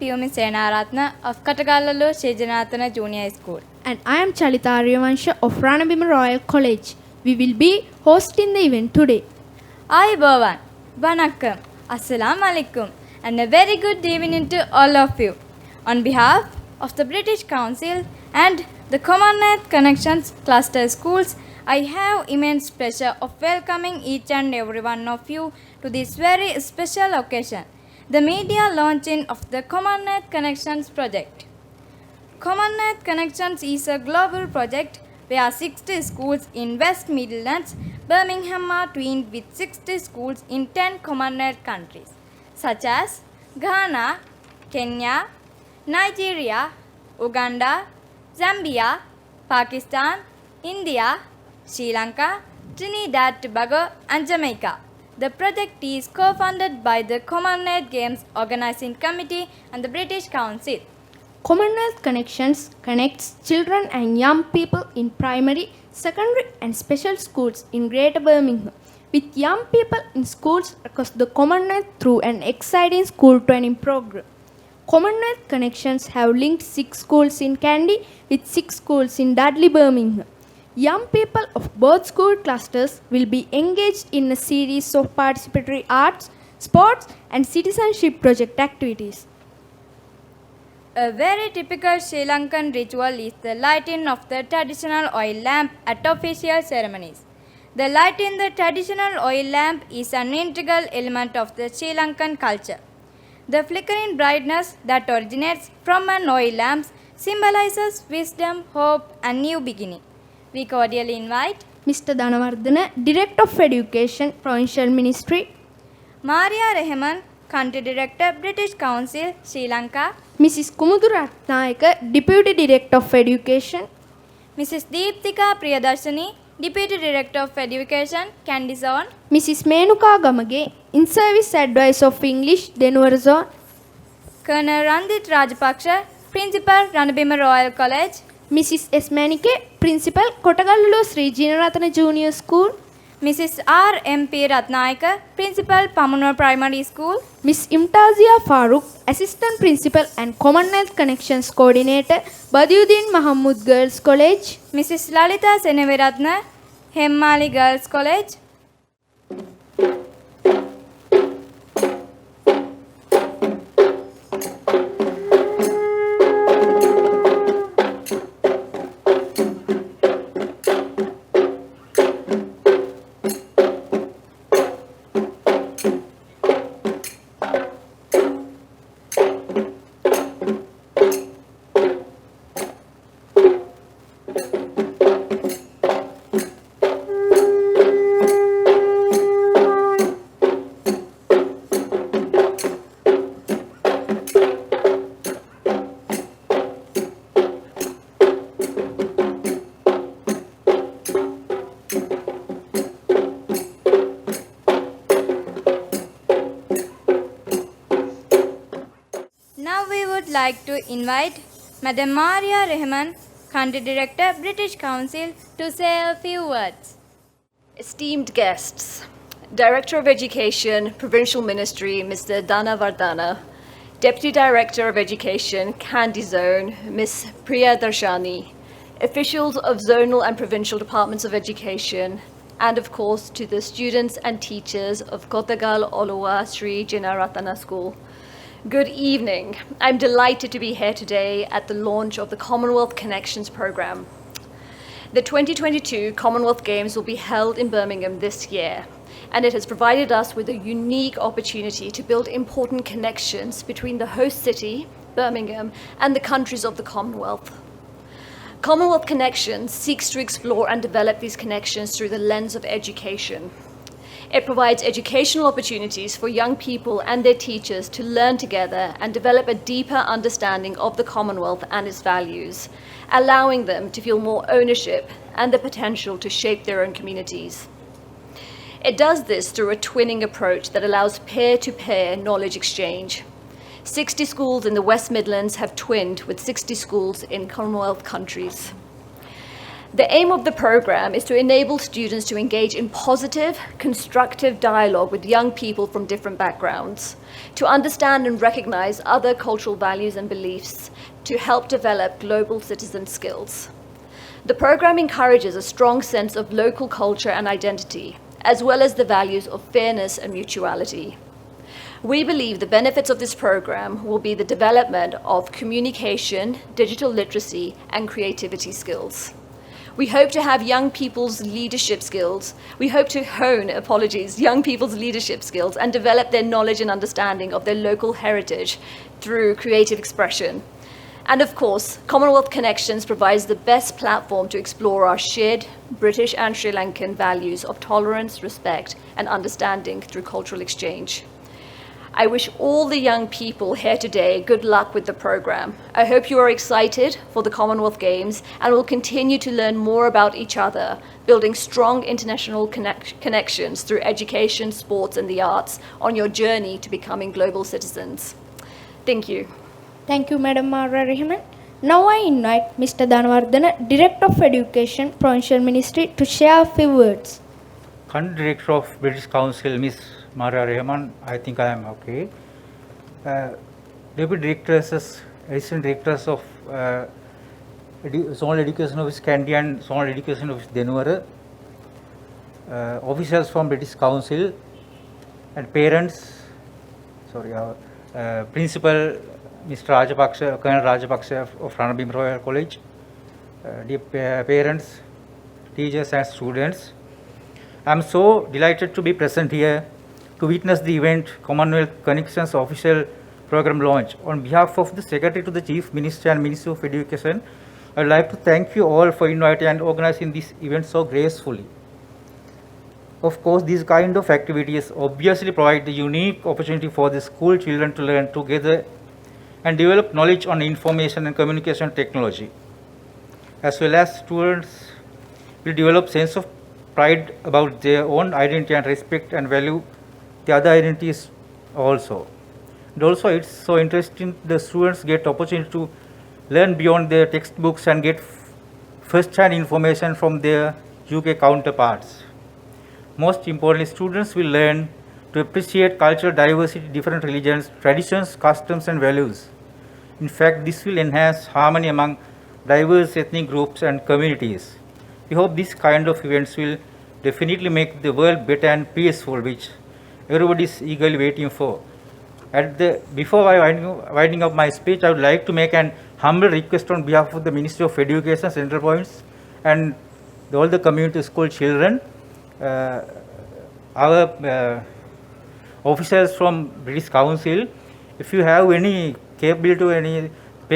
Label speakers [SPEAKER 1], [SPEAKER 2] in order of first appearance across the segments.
[SPEAKER 1] Piyumi Senaratna of Katagalalu Shejanatana Junior School.
[SPEAKER 2] And I am Chalita Aryavansha of Ranabima Royal College. We will be hosting the event today.
[SPEAKER 1] Ayubowan, Vanakkam, Assalamu alaikum, and a very good evening to all of you. On behalf of the British Council and the Commonwealth Connections Cluster Schools, I have immense pleasure of welcoming each and every one of you to this very special occasion, the media launching of the Commonwealth Connections project. Commonwealth Connections is a global project where 60 schools in West Midlands, Birmingham are twinned with 60 schools in 10 Commonwealth countries, such as Ghana, Kenya, Nigeria, Uganda, Zambia, Pakistan, India, Sri Lanka, Trinidad Tobago, and Jamaica. The project is co-funded by the Commonwealth Games Organizing Committee and the British Council.
[SPEAKER 2] Commonwealth Connections connects children and young people in primary, secondary and special schools in Greater Birmingham with young people in schools across the Commonwealth through an exciting school training program. Commonwealth Connections have linked 6 schools in Kandy with 6 schools in Dudley, Birmingham. Young people of both school clusters will be engaged in a series of participatory arts, sports and citizenship project activities.
[SPEAKER 1] A very typical Sri Lankan ritual is the lighting of the traditional oil lamp at official ceremonies. The light in the traditional oil lamp is an integral element of the Sri Lankan culture. The flickering brightness that originates from an oil lamp symbolizes wisdom, hope and new beginning. We cordially invite
[SPEAKER 2] Mr. Dhanavardhana, Director of Education, Provincial Ministry;
[SPEAKER 1] Maria Rehman, Country Director, British Council, Sri Lanka;
[SPEAKER 2] Mrs. Kumudu Ratnayaka, Deputy Director of Education;
[SPEAKER 1] Mrs. Deepthika Priyadarshani, Deputy Director of Education, Kandy Zone;
[SPEAKER 2] Mrs. Menuka Gamage, In-Service Advisor of English, Denver Zone;
[SPEAKER 1] Colonel Randit Rajapaksha, Principal, Ranabima Royal College;
[SPEAKER 2] Mrs. S. Manike, Principal, Kotagallu Sri Jinaratana Junior School;
[SPEAKER 1] Mrs. R. M. P. Ratnayaka, Principal, Pamunur Primary School;
[SPEAKER 2] Miss Imtazia Farooq, Assistant Principal and Commonwealth Connections Coordinator, Badiuddin Mahamud Girls College;
[SPEAKER 1] Mrs. Lalita Seneviratna, Hemmali Girls College; Now we would like to invite Madam Maria Rehman, Country Director, British Council, to say a few words.
[SPEAKER 3] Esteemed guests, Director of Education, Provincial Ministry, Mr. Dhanavardhana, Deputy Director of Education, Kandy Zone, Ms. Priya Darshani, officials of zonal and provincial departments of education, and of course to the students and teachers of Kottagal Oluwa Sri Jinaratana School. Good evening. I'm delighted to be here today at the launch of the Commonwealth Connections program. The 2022 Commonwealth Games will be held in Birmingham this year, and it has provided us with a unique opportunity to build important connections between the host city, Birmingham, and the countries of the Commonwealth. Commonwealth Connections seeks to explore and develop these connections through the lens of education. It provides educational opportunities for young people and their teachers to learn together and develop a deeper understanding of the Commonwealth and its values, allowing them to feel more ownership and the potential to shape their own communities. It does this through a twinning approach that allows peer-to-peer knowledge exchange. 60 schools in the West Midlands have twinned with 60 schools in Commonwealth countries. The aim of the program is to enable students to engage in positive, constructive dialogue with young people from different backgrounds, to understand and recognize other cultural values and beliefs, to help develop global citizen skills. The program encourages a strong sense of local culture and identity, as well as the values of fairness and mutuality. We believe the benefits of this program will be the development of communication, digital literacy, and creativity skills. We hope to have young people's leadership skills. We hope to hone, young people's leadership skills and develop their knowledge and understanding of their local heritage through creative expression. And of course, Commonwealth Connections provides the best platform to explore our shared British and Sri Lankan values of tolerance, respect, and understanding through cultural exchange. I wish all the young people here today good luck with the program. I hope you are excited for the Commonwealth Games and will continue to learn more about each other, building strong international connections through education, sports, and the arts on your journey to becoming global citizens. Thank you.
[SPEAKER 2] Thank you, Madam Mara Rehman. Now I invite Mr. Dhanavardhana, Director of Education, Provincial Ministry, to share a few words.
[SPEAKER 4] Country Director of British Council, Miss Mara Rehman, I think I am okay. Deputy Directors, Assistant Directors of Zonal Education Office Kandy and Zonal Education Office Denver, officials from British Council, and parents, Principal Mr. Rajapaksa, Colonel Rajapaksa of Ranabim Royal College, dear parents, teachers and students. I am so delighted to be present here to witness the event Commonwealth Connections official program launch. On behalf of the Secretary to the Chief Minister and Minister of Education, I would like to thank you all for inviting and organizing this event so gracefully. Of course, these kind of activities obviously provide the unique opportunity for the school children to learn together and develop knowledge on information and communication technology. As well as students will develop sense of pride about their own identity and respect and value the other identities also. And also it's so interesting the students get opportunity to learn beyond their textbooks and get first-hand information from their UK counterparts. Most importantly, students will learn to appreciate cultural diversity, different religions, traditions, customs and values. In fact, this will enhance harmony among diverse ethnic groups and communities. We hope this kind of events will definitely make the world better and peaceful, which everybody is eagerly waiting for. Before winding up my speech, I would like to make an humble request on behalf of the Ministry of Education, Central Province, and all the community school children. Our officers from British Council, if you have any capability,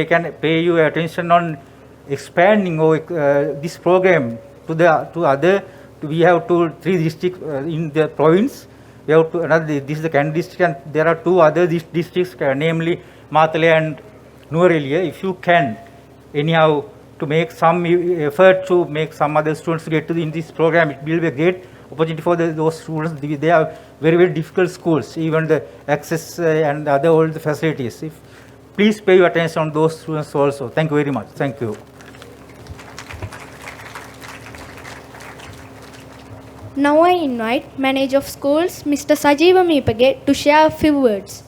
[SPEAKER 4] can pay your attention on expanding this program to other. We have 3 districts in the province. We have this is the Kandy district, and there are 2 other districts, namely Matale and Nuwara. If you can, anyhow, to make some effort to make some other students to get in this program, it will be a great opportunity for those students. They are very, very difficult schools, even the access and other all the facilities. Please pay your attention on those students also. Thank you very much. Thank you.
[SPEAKER 2] Now I invite Manager of Schools, Mr. Sajeeva Meepage, to share a few words.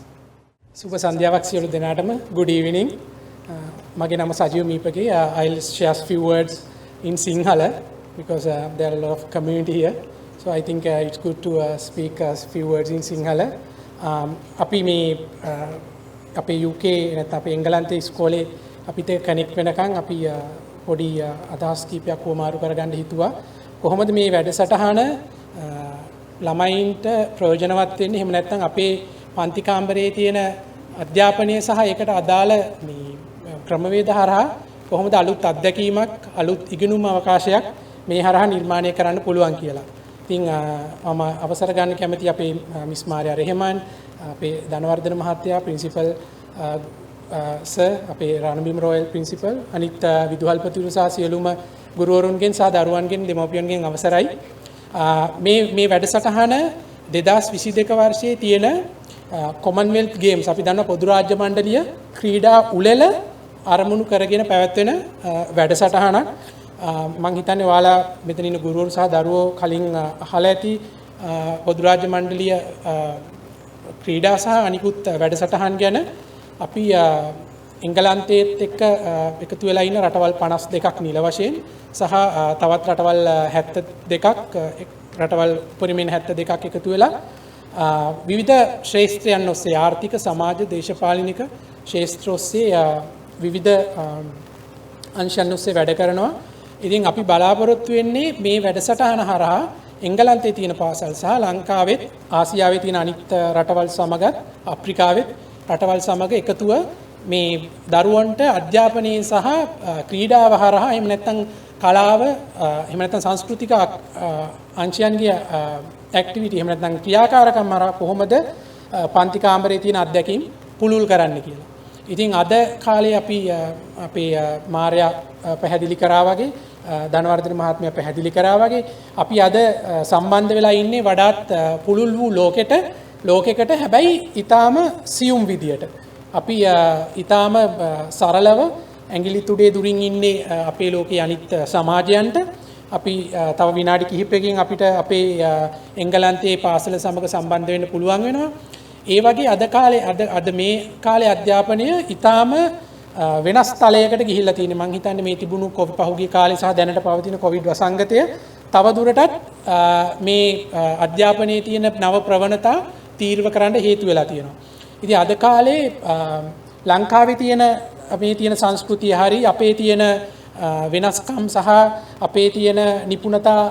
[SPEAKER 5] Super Sandhyaවක් සියලු දෙනාටම good evening. මගේ නම සජීව Meepage. I'll share a few words in Sinhala because there are a lot of community here. So I think it's good to speak a few words in Sinhala. අපි මේ අපේ UK නැත්නම් අපේ එංගලන්තයේ ඉස්කෝලේ අපිට කනෙක්ට් වෙනකන් අපි පොඩි අදහස් කීපයක් වමාරු කරගන්න හිතුවා. කොහොමද මේ වැඩසටහන ළමයින්ට ප්‍රයෝජනවත් වෙන්නේ? එහෙම නැත්නම් අපේ පන්ති කාමරයේ තියෙන අධ්‍යාපනය සහ ඒකට අදාළ මේ ක්‍රමවේද හරහා කොහොමද අලුත් අත්දැකීමක් අලුත් ඉගෙනුම් අවකාශයක් මේ හරහා නිර්මාණය කරන්න පුළුවන් කියලා. ඉතින් මම අවසර ගන්න කැමති අපේ මිස් මාරියා රෙහමාන්, අපේ ධනවර්ධන මහත්තයා, ප්‍රින්සිපල් සර්, අපේ රණබිම් රොයල් ප්‍රින්සිපල්, අනිත් විදුහල්පතිවරු සහ සියලුම ගුරුවරුන්ගෙන් සහ දරුවන්ගෙන් දෙමව්පියන්ගෙන් අවසරයි. මේ වැඩසටහන 2022 වර්ෂයේ තියෙන Commonwealth Games අපි දන්නා පොදු රාජ්‍ය මණ්ඩලීය ක්‍රීඩා උළෙල අරමුණු කරගෙන පැවැත්වෙන වැඩසටහනක්. මම හිතන්නේ ඔයාලා මෙතන ඉන්න ගුරුවරු සහ දරුවෝ කලින් අහලා ඇති පොදු රාජ්‍ය මණ්ඩලීය ක්‍රීඩා සහ අනිකුත් වැඩසටහන් ගැන අපි එංගලන්තයේත් එක්ක එකතු වෙලා ඉන්න රටවල් 52ක් නිල වශයෙන් සහ තවත් රටවල් 72ක් රටවල් උපරිමයෙන් 72ක් එකතු වෙලා විවිධ ශ්‍රේෂ්ඨයන් ඔස්සේ ආර්ථික සමාජ දේශපාලනික ශ්‍රේෂ්ඨ ඔස්සේ විවිධ අංශයන් ඔස්සේ වැඩ කරනවා. ඉතින් අපි බලාපොරොත්තු වෙන්නේ මේ වැඩසටහන හරහා එංගලන්තයේ තියෙන පාසල් සහ ලංකාවෙත් ආසියාවේ තියෙන අනිත් රටවල් සමගත් අප්‍රිකාවෙත් රටවල් සමග එකතුව මේ දරුවන්ට අධ්‍යාපනයේ සහ ක්‍රීඩාව හරහා එහෙම නැත්නම් කලාව එහෙම නැත්නම් සංස්කෘතික අංශයන්ගේ ඇක්ටිවිටි එහෙම නැත්නම් ක්‍රියාකාරකම් හරහා කොහොමද පන්ති කාමරයේ තියෙන අත්දැකීම් පුළුල් කරන්න කියලා. ඉතින් අද කාලේ අපි අපේ මාර්යා පැහැදිලි කරා වගේ ධනවර්ධන මහත්මයා පැහැදිලි කරා වගේ අපි අද සම්බන්ධ වෙලා ඉන්නේ වඩාත් පුළුල් වූ ලෝකයකට හැබැයි ඊටාම සියුම් විදියට. අපි ඊටාම සරලව ඇඟිලි තුඩේ දුරින් ඉන්නේ අපේ ලෝකයේ අනිත් සමාජයන්ට. අපි තව විනාඩි කිහිපයකින් අපිට අපේ එංගලන්තයේ පාසල සමග සම්බන්ධ වෙන්න පුළුවන් වෙනවා. ඒ වගේ අද මේ කාලේ අධ්‍යාපනය ඊටාම වෙනස් තලයකට ගිහිල්ලා තියෙනවා. මම හිතන්නේ මේ තිබුණු පහුගිය කාලේ සහ දැනට පවතින කොවිඩ් වසංගතය තව දුරටත් මේ අධ්‍යාපනයේ තියෙන නව ප්‍රවණතා තීව්‍ර කරන්න හේතු වෙලා තියෙනවා. ඉතින් අද කාලේ ලංකාවේ තියෙන මේ තියෙන සංස්කෘතිය හරි අපේ තියෙන වෙනස්කම් සහ අපේ තියෙන නිපුණතා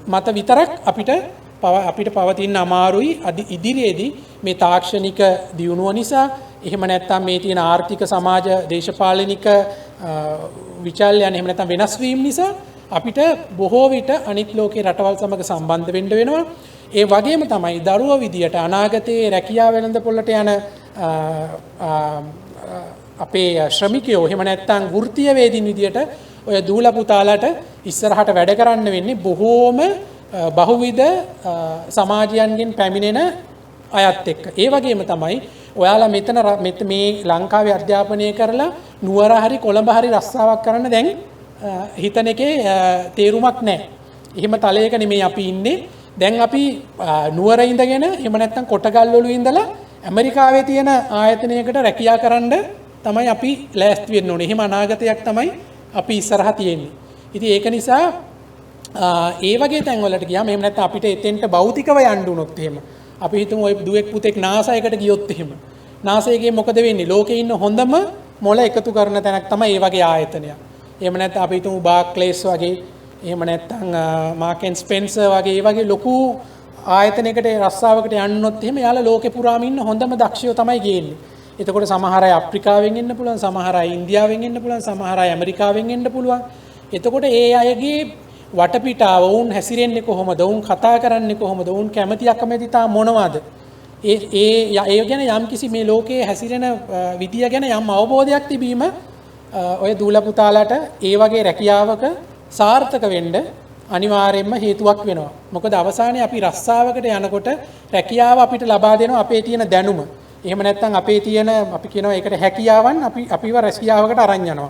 [SPEAKER 5] මත විතරක් අපිට පවතින අමාරුයි ඉදිරියේදී මේ තාක්ෂණික දියුණුව නිසා එහෙම නැත්නම් මේ තියෙන ආර්ථික සමාජ දේශපාලනික විචල්යන් එහෙම නැත්නම් වෙනස් වීම නිසා අපිට බොහෝ විට අනිත් ලෝකේ රටවල් සමග සම්බන්ධ වෙන්න වෙනවා. ඒ වගේම තමයි දරුවෝ විදියට අනාගතයේ රැකියාව වෙළඳපොළට යන අපේ ශ්‍රමිකයෝ එහෙම නැත්නම් වෘත්තීය වේදින් විදියට ඔය දූල පුතාලට ඉස්සරහට වැඩ කරන්න වෙන්නේ බොහෝම බහුවිධ සමාජයන්ගෙන් පැමිණෙන අයත් එක්ක. ඒ වගේම තමයි ඔයාලා මෙතන මේ ලංකාවේ අධ්‍යාපනය කරලා නුවර හරි කොළඹ හරි රස්සාවක් කරන්න දැන් හිතන එකේ තේරුමක් නැහැ. එහෙම තලයක නෙමෙයි අපි ඉන්නේ. දැන් අපි නුවර ඉඳගෙන එහෙම නැත්නම් කොටගල්වලු ඉඳලා ඇමරිකාවේ තියෙන ආයතනයකට රැකියාව කරන්න තමයි අපි ලෑස්ති වෙන්න ඕනේ. එහෙම අනාගතයක් තමයි අපි ඉස්සරහා තියෙන්නේ. ඉතින් ඒක නිසා ඒ වගේ තැන්වලට ගියාම එහෙම නැත්නම් අපිට එතෙන්ට භෞතිකව යන්න උනොත් එහෙම අපි හිතමු ඔය දුවෙක් පුතෙක් නාසයකට ගියොත් එහෙම නාසයේගේ මොකද වෙන්නේ? ලෝකේ ඉන්න හොඳම මොළ එකතු කරන තැනක් තමයි ඒ වගේ ආයතනයක්. එහෙම නැත්නම් අපි හිතමු බාක්ලේස් වගේ එහෙම නැත්නම් මාකන් ස්පෙන්සර් වගේ ඒ වගේ ලොකු ආයතනයකට රස්සාවකට යන්නොත් එහෙම යාලා ලෝකේ පුරාම ඉන්න හොඳම දක්ෂයෝ තමයි ගේන්නේ. එතකොට සමහර අය අප්‍රිකාවෙන් එන්න පුළුවන්, සමහර අය ඉන්දියාවෙන් එන්න පුළුවන්, සමහර අය ඇමරිකාවෙන් එන්න පුළුවන්. එතකොට ඒ අයගේ වටපිටාව වුන් හැසිරෙන්නේ කොහොමද? වුන් කතා කරන්නේ කොහොමද? වුන් කැමැති අකමැතිතා මොනවද? ඒ ගැන යම්කිසි මේ ලෝකයේ හැසිරෙන විදිය ගැන යම් අවබෝධයක් තිබීම ඔය දූල පුතාලට ඒ වගේ රැකියාවක සාර්ථක වෙන්න අනිවාර්යයෙන්ම හේතුවක් වෙනවා. මොකද අවසානයේ අපි රස්සාවකට යනකොට රැකියාව අපිට ලබා දෙනවා අපේ තියෙන දැනුම. එහෙම නැත්නම් අපේ තියෙන අපි කියනවා ඒකට හැකියාවන් අපිව රැකියාවකට අරන් යනවා.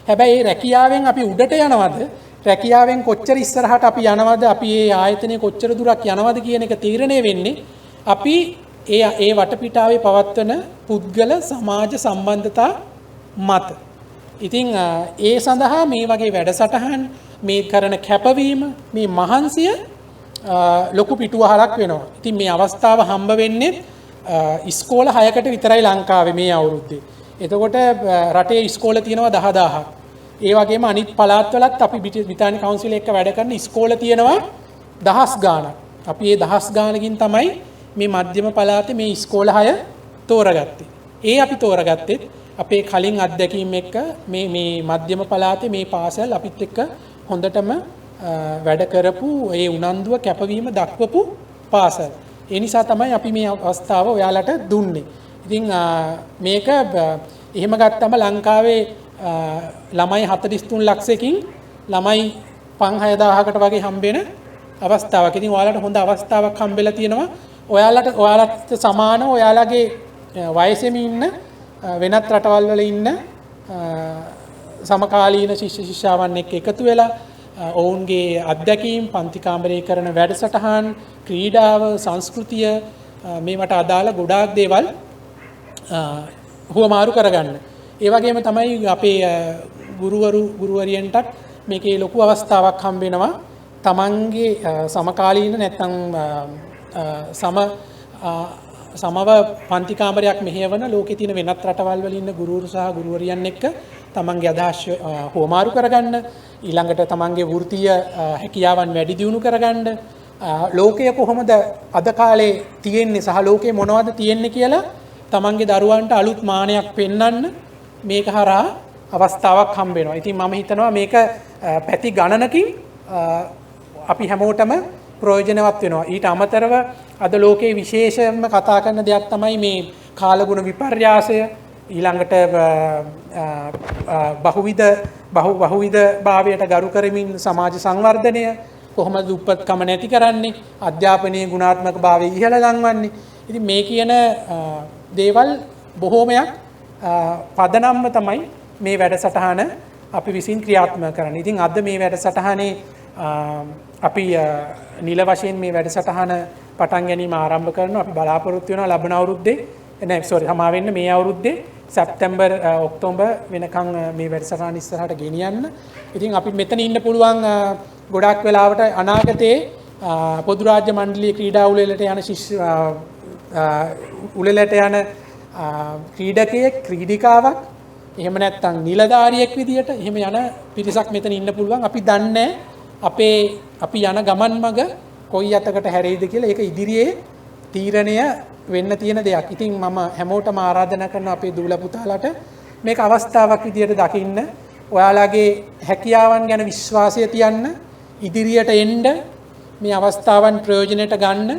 [SPEAKER 5] හැබැයි මේ රැකියාවෙන් අපි උඩට යනවද? රැකියාවෙන් කොච්චර ඉස්සරහට අපි යනවද? අපි මේ ආයතනයේ කොච්චර දුරක් යනවද කියන එක තීරණය වෙන්නේ අපි ඒ වටපිටාවේ පවත්වන පුද්ගල සමාජ සම්බන්ධතා මත. ඉතින් ඒ සඳහා මේ වගේ වැඩසටහන් මේ කරන කැපවීම මේ මහන්සිය ලොකු පිටුවහලක් වෙනවා. ඉතින් මේ අවස්ථාව හම්බ වෙන්නේ ඉස්කෝල 6කට විතරයි ලංකාවේ මේ අවුරුද්දේ. එතකොට රටේ ඉස්කෝල තියෙනවා 10000ක්. ඒ වගේම අනිත් පළාත්වලත් අපි බ්‍රිතාන්‍ය කවුන්සිල් එක්ක වැඩ කරන ඉස්කෝල තියෙනවා දහස් ගාණක්. අපි මේ දහස් ගාණකින් තමයි මේ මධ්‍යම පළාතේ මේ ඉස්කෝල 6 තෝරගත්තේ. ඒ අපි තෝරගත්තේ අපේ කලින් අත්දැකීම් එක්ක මේ මධ්‍යම පළාතේ මේ පාසල් අපිත් එක්ක හොඳටම වැඩ කරපු ඒ උනන්දුව කැපවීම දක්වපු පාසල්. ඒ නිසා තමයි අපි මේ අවස්ථාව ඔයාලට දුන්නේ. ඉතින් මේක එහෙම ගත්තම ලංකාවේ ළමයි 43 ලක්ෂයකින් ළමයි 5000කට වගේ හම්බෙන අවස්ථාවක්. ඉතින් ඔයාලට හොඳ අවස්ථාවක් හම්බෙලා තියෙනවා. ඔයාලට සමානව ඔයාලගේ වයසෙම ඉන්න වෙනත් රටවල් වල ඉන්න සමකාලීන ශිෂ්‍ය ශිෂ්‍යාවන් එක්ක එකතු වෙලා ඔවුන්ගේ අත්දැකීම් පන්ති කාමරයේ කරන වැඩසටහන් ක්‍රීඩාව සංස්කෘතිය මේවට අදාළ ගොඩාක් දේවල් හුවමාරු කරගන්න. ඒ වගේම තමයි අපේ ගුරුවරියන්ටත් මේකේ ලොකු අවස්ථාවක් හම්බ වෙනවා. තමන්ගේ සමකාලීන නැත්නම් සමව පන්ති කාමරයක් මෙහෙයවන ලෝකේ තියෙන වෙනත් රටවල් වල ඉන්න ගුරුවරු සහ ගුරුවරියන් එක්ක තමන්ගේ අදහස් හුවමාරු කරගන්න, ඊළඟට තමන්ගේ වෘත්තීය හැකියාවන් වැඩි දියුණු කරගන්න, ලෝකය කොහොමද අද කාලේ තියෙන්නේ සහ ලෝකේ මොනවද තියෙන්නේ කියලා තමන්ගේ දරුවන්ට අලුත් මානයක් පෙන්වන්න මේක හරහා අවස්ථාවක් හම්බ වෙනවා. ඉතින් මම හිතනවා මේක පැති ගණනකින් අපි හැමෝටම ප්‍රයෝජනවත් වෙනවා. ඊට අමතරව අද ලෝකයේ විශේෂයෙන්ම කතා කරන දෙයක් තමයි මේ කාලගුණ විපර්යාසය, ඊළඟට බහුවිධ භාවයට ගරු කරමින් සමාජ සංවර්ධනය, කොහොමද උපත්කම නැති කරන්නේ, අධ්‍යාපනයේ ගුණාත්මක භාවය ඉහළ ගන්වන්නේ. ඉතින් මේ කියන දේවල් බොහෝමයක් පදනම්ම තමයි මේ වැඩසටහන අපි විසින් ක්‍රියාත්මක කරන්නේ. ඉතින් අද මේ වැඩසටහනේ අපි නිල වශයෙන් මේ වැඩසටහන පටන් ගැනීම ආරම්භ කරනවා. අපි බලාපොරොත්තු වෙනවා ලබන අවුරුද්දේ සමා වෙන්න මේ අවුරුද්දේ සැප්තැම්බර් ඔක්තෝබර් වෙනකන් මේ වැඩසටහන ඉස්සරහට ගෙනියන්න. ඉතින් අපි මෙතන ඉන්න පුළුවන් ගොඩක් වෙලාවට අනාගතයේ පොදු රාජ්‍ය මණ්ඩලීය ක්‍රීඩා උළෙලට යන උළෙලට යන ක්‍රීඩකයෙක් ක්‍රීඩිකාවක් එහෙම නැත්නම් නිලධාරියෙක් විදියට එහෙම යන පිරිසක් මෙතන ඉන්න පුළුවන්. අපි දන්නේ අපි යන ගමන් මඟ කොයි අතකට හැරෙයිද කියලා. ඒක ඉදිරියේ තීරණය වෙන්න තියෙන දෙයක්. ඉතින් මම හැමෝටම ආරාධනා කරනවා අපේ දූල පුතාලට මේක අවස්ථාවක් විදියට දකින්න, ඔයාලගේ හැකියාවන් ගැන විශ්වාසය තියන්න, ඉදිරියට එන්න, මේ අවස්ථාවන් ප්‍රයෝජනයට ගන්න.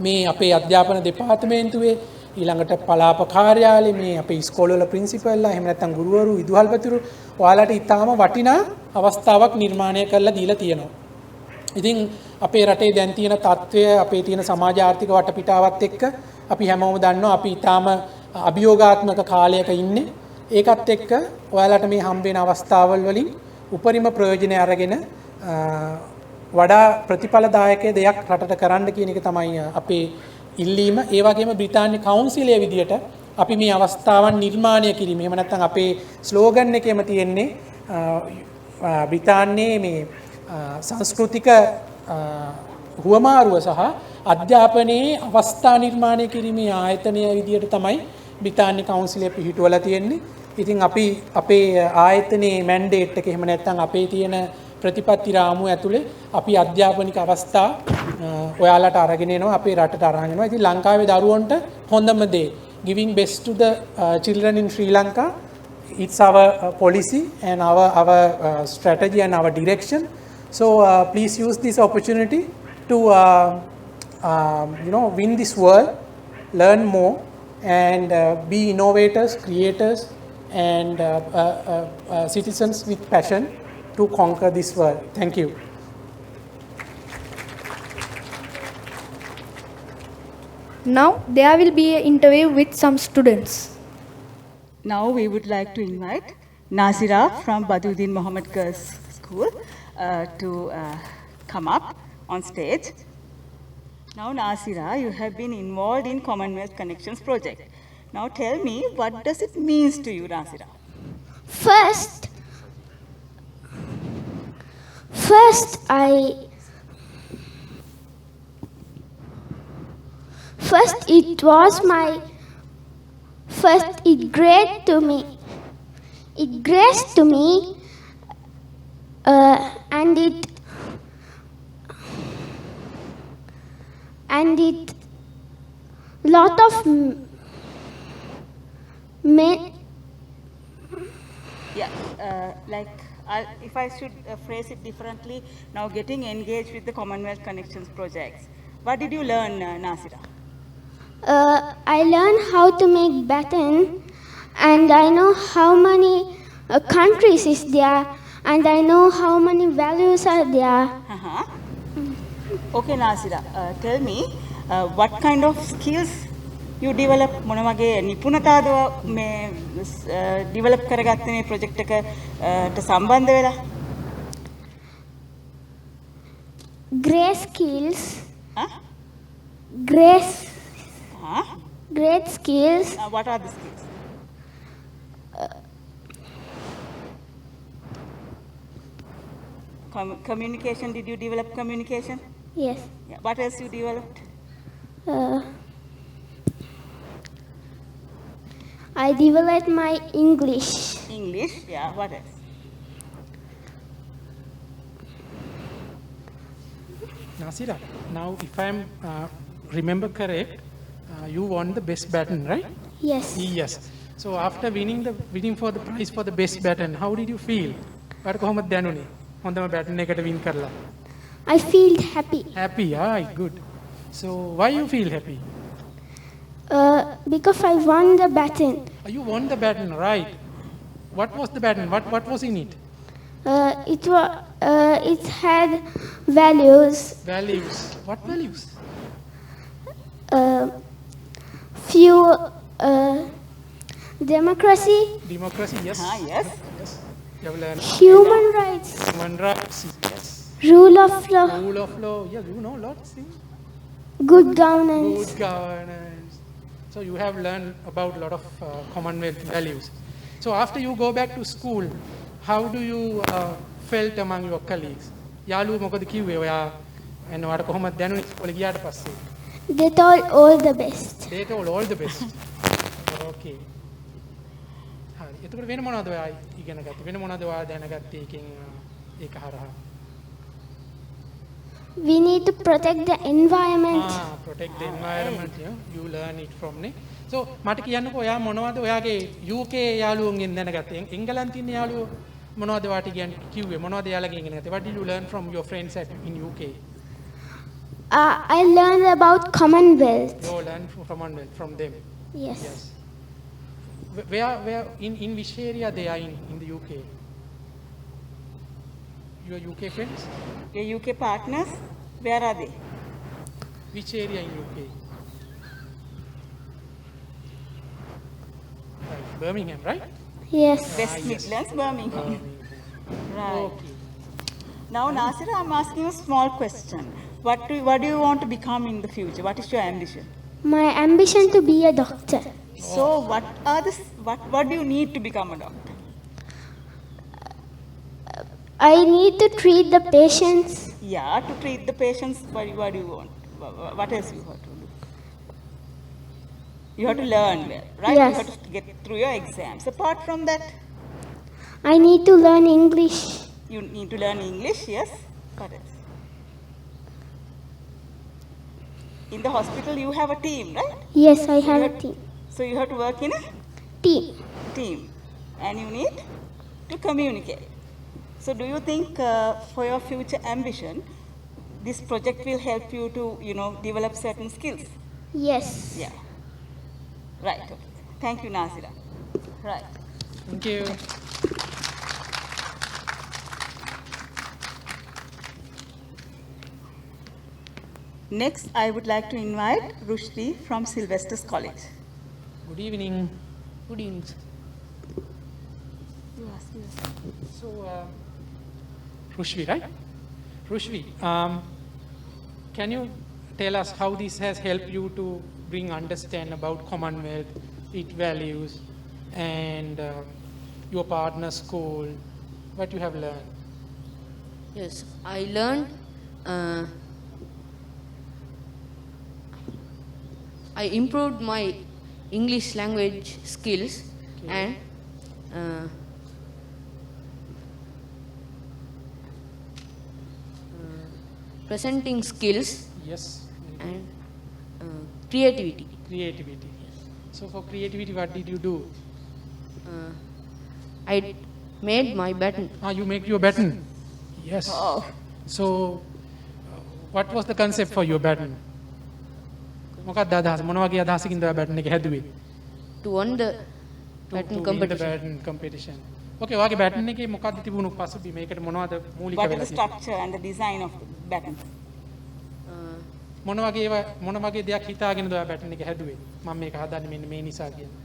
[SPEAKER 5] මේ අපේ අධ්‍යාපන දෙපාර්තමේන්තුවේ ඊළඟට පලාප කාර්යාලේ මේ අපේ ඉස්කෝලවල ප්‍රින්සිපල්ලා එහෙම නැත්නම් ගුරුවරු විදුහල්පතිවරු ඔයාලට ඊටාම වටිනා අවස්ථාවක් නිර්මාණය කරලා දීලා තියෙනවා. ඉතින් අපේ රටේ දැන් තියෙන තත්ත්වය, අපේ තියෙන සමාජ ආර්ථික වටපිටාවත් එක්ක අපි හැමෝම දන්නවා අපි ඊටාම අභියෝගාත්මක කාලයක ඉන්නේ. ඒකත් එක්ක ඔයාලට මේ හම්බ වෙන අවස්ථාවල් වලින් උපරිම ප්‍රයෝජනය අරගෙන වඩා ප්‍රතිඵලදායක දෙයක් රටට කරන්න කියන එක තමයි අපේ ඉල්ලීම. ඒ වගේම බ්‍රිතාන්‍ය කවුන්සිලය විදියට අපි මේ අවස්ථාවන් නිර්මාණය කිරීම. එහෙම නැත්නම් අපේ ස්ලෝගන් එකේම තියෙන්නේ බ්‍රිතාන්‍යයේ මේ සංස්කෘතික හුවමාරුව සහ අධ්‍යාපනයේ අවස්ථා නිර්මාණය කිරීමේ ආයතනය විදියට තමයි බ්‍රිතාන්‍ය කවුන්සිලය පිහිටුවලා තියෙන්නේ. ඉතින් අපි අපේ ආයතනයේ මැන්ඩේට් එක එහෙම නැත්නම් අපේ තියෙන ප්‍රතිපත්ති රාමුව ඇතුලේ අපි අධ්‍යාපනික අවස්ථා ඔයාලට අරගෙන එනවා, අපේ රටට අරගෙන එනවා. ඉතින් ලංකාවේ දරුවන්ට හොඳම දේ giving best to the children in Sri Lanka. It's our policy and our strategy and our direction. So please use this opportunity to win this world, learn more, and be innovators, creators, and citizens with passion to conquer this world. Thank you.
[SPEAKER 2] Now there will be an interview with some students.
[SPEAKER 6] Now we would like to invite Nazira from Baduddin Mohammed Girls School to come up on stage. Now Nazira, you have been involved in Commonwealth Connections project. Now tell me, what does it mean to you, Nazira?
[SPEAKER 7] It graced to me, and it lot of men.
[SPEAKER 6] Yeah, if I should phrase it differently, now getting engaged with the Commonwealth Connections projects. What did you learn, Nazira?
[SPEAKER 7] I learned how to make baton, and I know how many countries is there, and I know how many values are there.
[SPEAKER 6] Okay, Nazira, tell me, what kind of skills you develop මොන වගේ නිපුණතාවද මේ develop කරගත්තේ මේ project එකට සම්බන්ධ වෙලා?
[SPEAKER 7] Great skills.
[SPEAKER 6] Huh?
[SPEAKER 7] Great,
[SPEAKER 6] Huh?
[SPEAKER 7] great skills.
[SPEAKER 6] What are the skills? Communication, did you develop communication?
[SPEAKER 7] Yes.
[SPEAKER 6] Yeah. What else you developed?
[SPEAKER 7] I developed my English.
[SPEAKER 6] English, yeah. What else?
[SPEAKER 5] Nasira, now if I'm remember correct, you won the best baton, right?
[SPEAKER 7] Yes.
[SPEAKER 5] Yes. So after winning for the prize for the best baton, how did you feel? What කොහොමද දැනුනේ? හොඳම baton එකට win කරලා.
[SPEAKER 7] I feel happy.
[SPEAKER 5] Happy, good. So why you feel happy?
[SPEAKER 7] Because I won the baton.
[SPEAKER 5] You won the baton, right? What was the baton? What was in it?
[SPEAKER 7] It had values.
[SPEAKER 5] Values. What values?
[SPEAKER 7] Few democracy,
[SPEAKER 5] Democracy, yes.
[SPEAKER 6] Yes.
[SPEAKER 5] Yes. You have learned
[SPEAKER 7] human rights,
[SPEAKER 5] human rights, yes.
[SPEAKER 7] rule of law,
[SPEAKER 5] Rule of law, yeah, you know lots.
[SPEAKER 7] good governance.
[SPEAKER 5] Good governance. So you have learned about a lot of Commonwealth values. So after you go back to school, how do you felt among your colleagues? යාළුවෝ මොකද කිව්වේ ඔයා එන්න ඔයාට කොහොමද දැනුනේ ඉස්කෝලේ ගියාට පස්සේ?
[SPEAKER 7] They told all the best.
[SPEAKER 5] They told all the best. Okay. හරි. එතකොට වෙන මොනවද ඔයා ඉගෙන ගත්තේ? වෙන මොනවද ඔයා දැනගත්තේ එකෙන් ඒක හරහා?
[SPEAKER 7] We need to protect the environment.
[SPEAKER 5] Protect the environment, yeah. You learn it from ne. So මට කියන්නකෝ ඔයා මොනවද ඔයාගේ UK යාළුවන්ගෙන් දැනගත්තේ? එංගලන්තේ ඉන්න යාළුවෝ මොනවද වාට කියන්නේ කිව්වේ? මොනවද යාළුවන්ගෙන් ඉගෙන ගත්තේ? What did you learn from your friends in UK?
[SPEAKER 7] I learned about Commonwealth.
[SPEAKER 5] You learn from Commonwealth from them.
[SPEAKER 7] Yes.
[SPEAKER 5] Yes. Where in which area they are in the UK? Your UK friends?
[SPEAKER 6] Your UK partners, where are they?
[SPEAKER 5] Which area in UK? Right. Birmingham, right?
[SPEAKER 7] Yes.
[SPEAKER 6] West
[SPEAKER 5] yes.
[SPEAKER 6] Midlands, Birmingham. Right.
[SPEAKER 5] Okay.
[SPEAKER 6] Now, Nasira, I'm asking a small question. What do you want to become in the future? What is your ambition?
[SPEAKER 7] My ambition to be a doctor.
[SPEAKER 6] So, what do you need to become a doctor?
[SPEAKER 7] I need to treat the patients.
[SPEAKER 6] Yeah, to treat the patients. What do you want? What else you have to do? You have to learn well, right?
[SPEAKER 7] Yes.
[SPEAKER 6] You have to get through your exams. Apart from that,
[SPEAKER 7] I need to learn English.
[SPEAKER 6] you need to learn English. Yes. What else? In the hospital, you have a team, right?
[SPEAKER 7] Yes, I have a team.
[SPEAKER 6] So you have to work in a team, and you need to communicate. So do you think for your future ambition, this project will help you to, develop certain skills?
[SPEAKER 7] Yes.
[SPEAKER 6] Yeah. Right. Okay. Thank you, Nasira. Right.
[SPEAKER 5] Thank you.
[SPEAKER 6] Next, I would like to invite Rushdi from Sylvester's College.
[SPEAKER 5] Good evening. Good evening. So, Rushvi, right? Rushvi, can you tell us how this has helped you to bring understand about Commonwealth, its values, and your partner's school, what you have learned?
[SPEAKER 8] Yes, I learned. I improved my English language skills and presenting skills
[SPEAKER 5] Yes.
[SPEAKER 8] and creativity.
[SPEAKER 5] Creativity. So for creativity, what did you do?
[SPEAKER 8] I made my baton.
[SPEAKER 5] You make your baton. Yes.
[SPEAKER 6] Oh.
[SPEAKER 5] So, what was the concept for your baton? මොකක්ද අදහස? මොන වගේ අදහසකින්ද ඔයා baton එක හැදුවේ?
[SPEAKER 8] To win the
[SPEAKER 5] To
[SPEAKER 8] baton
[SPEAKER 5] win the
[SPEAKER 8] competition.
[SPEAKER 5] baton competition. Okay, ඔයාගේ baton එකේ මොකක්ද තිබුණු පසුබිම? මේකට මොනවද මූලික
[SPEAKER 6] What is
[SPEAKER 5] වෙලා
[SPEAKER 6] the structure and the design of the baton?
[SPEAKER 5] මොන වගේ දෙයක් හිතාගෙනද ඔයා බැටන් එක හැදුවේ? මම මේක හදන්නේ මෙන්න මේ නිසා කියලා.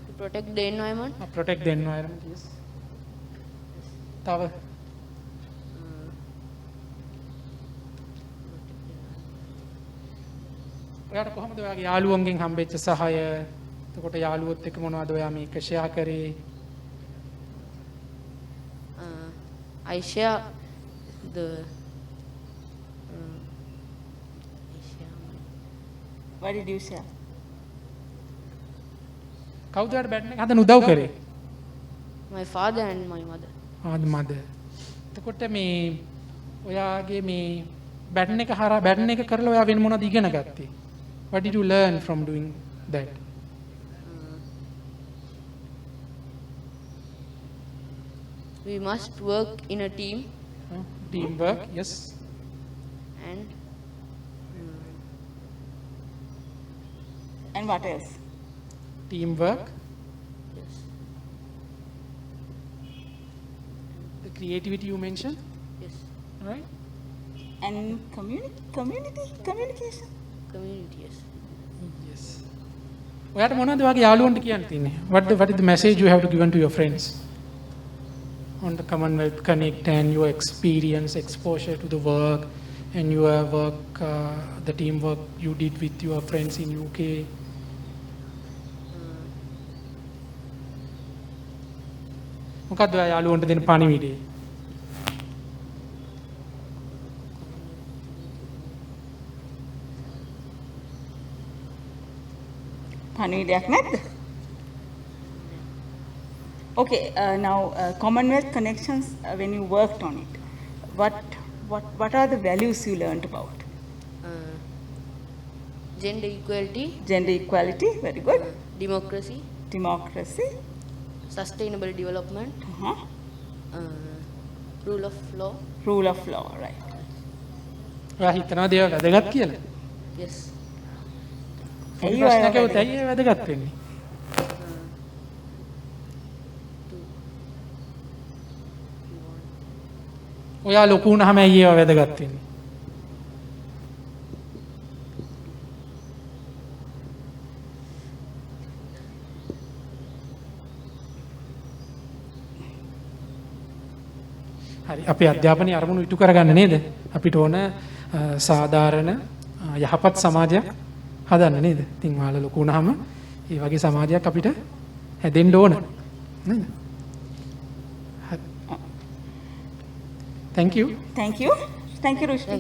[SPEAKER 8] To protect the environment.
[SPEAKER 5] Protect the environment, yes. තව ඔයාට කොහොමද ඔයාගේ යාළුවන්ගෙන් හම්බෙච්ච සහාය? එතකොට යාළුවොත් එක්ක මොනවද ඔයා මේක ෂෙයා කරේ?
[SPEAKER 8] I share the
[SPEAKER 6] What did you share?
[SPEAKER 5] කවුද ඔයාට බැටන් එක හදන්න උදව් කරේ?
[SPEAKER 8] my father and my mother.
[SPEAKER 5] මදර්. එතකොට මේ ඔයාගේ මේ බැටන් එක හරහා බැටන් එක කරලා ඔයා වෙන මොනවද ඉගෙන ගත්තේ? What did you learn from doing that?
[SPEAKER 8] We must work in a team
[SPEAKER 5] Teamwork, yes.
[SPEAKER 8] and
[SPEAKER 6] And what else?
[SPEAKER 5] Teamwork.
[SPEAKER 8] yes,
[SPEAKER 5] The creativity you mentioned,
[SPEAKER 8] yes,
[SPEAKER 6] And
[SPEAKER 5] right?
[SPEAKER 6] communication?
[SPEAKER 8] community, yes.
[SPEAKER 5] Yes. ඔයාට මොනවද ඔයාගේ යාළුවන්ට කියන්න තියෙන්නේ? What is the message you have to give to your friends on the Commonwealth Connect and your experience, exposure to the work and your work, the teamwork you did with your friends in UK? මොකක්ද ඔයා යාළුවන්ට දෙන පණිවිඩය?
[SPEAKER 6] පණිවිඩයක් නැද්ද? Okay, now Commonwealth Connections, when you worked on it, what are the values you learned about?
[SPEAKER 8] Gender equality,
[SPEAKER 6] Gender equality, very good.
[SPEAKER 8] democracy,
[SPEAKER 6] Democracy,
[SPEAKER 8] sustainable development, rule of law.
[SPEAKER 6] rule of law, right.
[SPEAKER 5] ඔයා හිතනවාද ඒවා වැදගත් කියලා?
[SPEAKER 8] Yes.
[SPEAKER 5] පොඩි
[SPEAKER 6] ඇයි
[SPEAKER 5] ප්‍රශ්නයක්
[SPEAKER 6] ඔයා
[SPEAKER 5] ඇහුවොත් ඇයි ඒ වැදගත් වෙන්නේ? ඔයා ලොකු වුණාම ඇයි ඒවා වැදගත් වෙන්නේ? හරි අපේ අධ්‍යාපනයේ අරමුණු ඉටු කරගන්න නේද? අපිට ඕන සාධාරණ යහපත් සමාජයක් හදන්න නේද? ඉතින් ඔයාලා ලොකු වුණාම ඒ වගේ සමාජයක් අපිට හැදෙන්න ඕන නේද? Thank you.
[SPEAKER 6] Thank you. Thank you, Rushdi.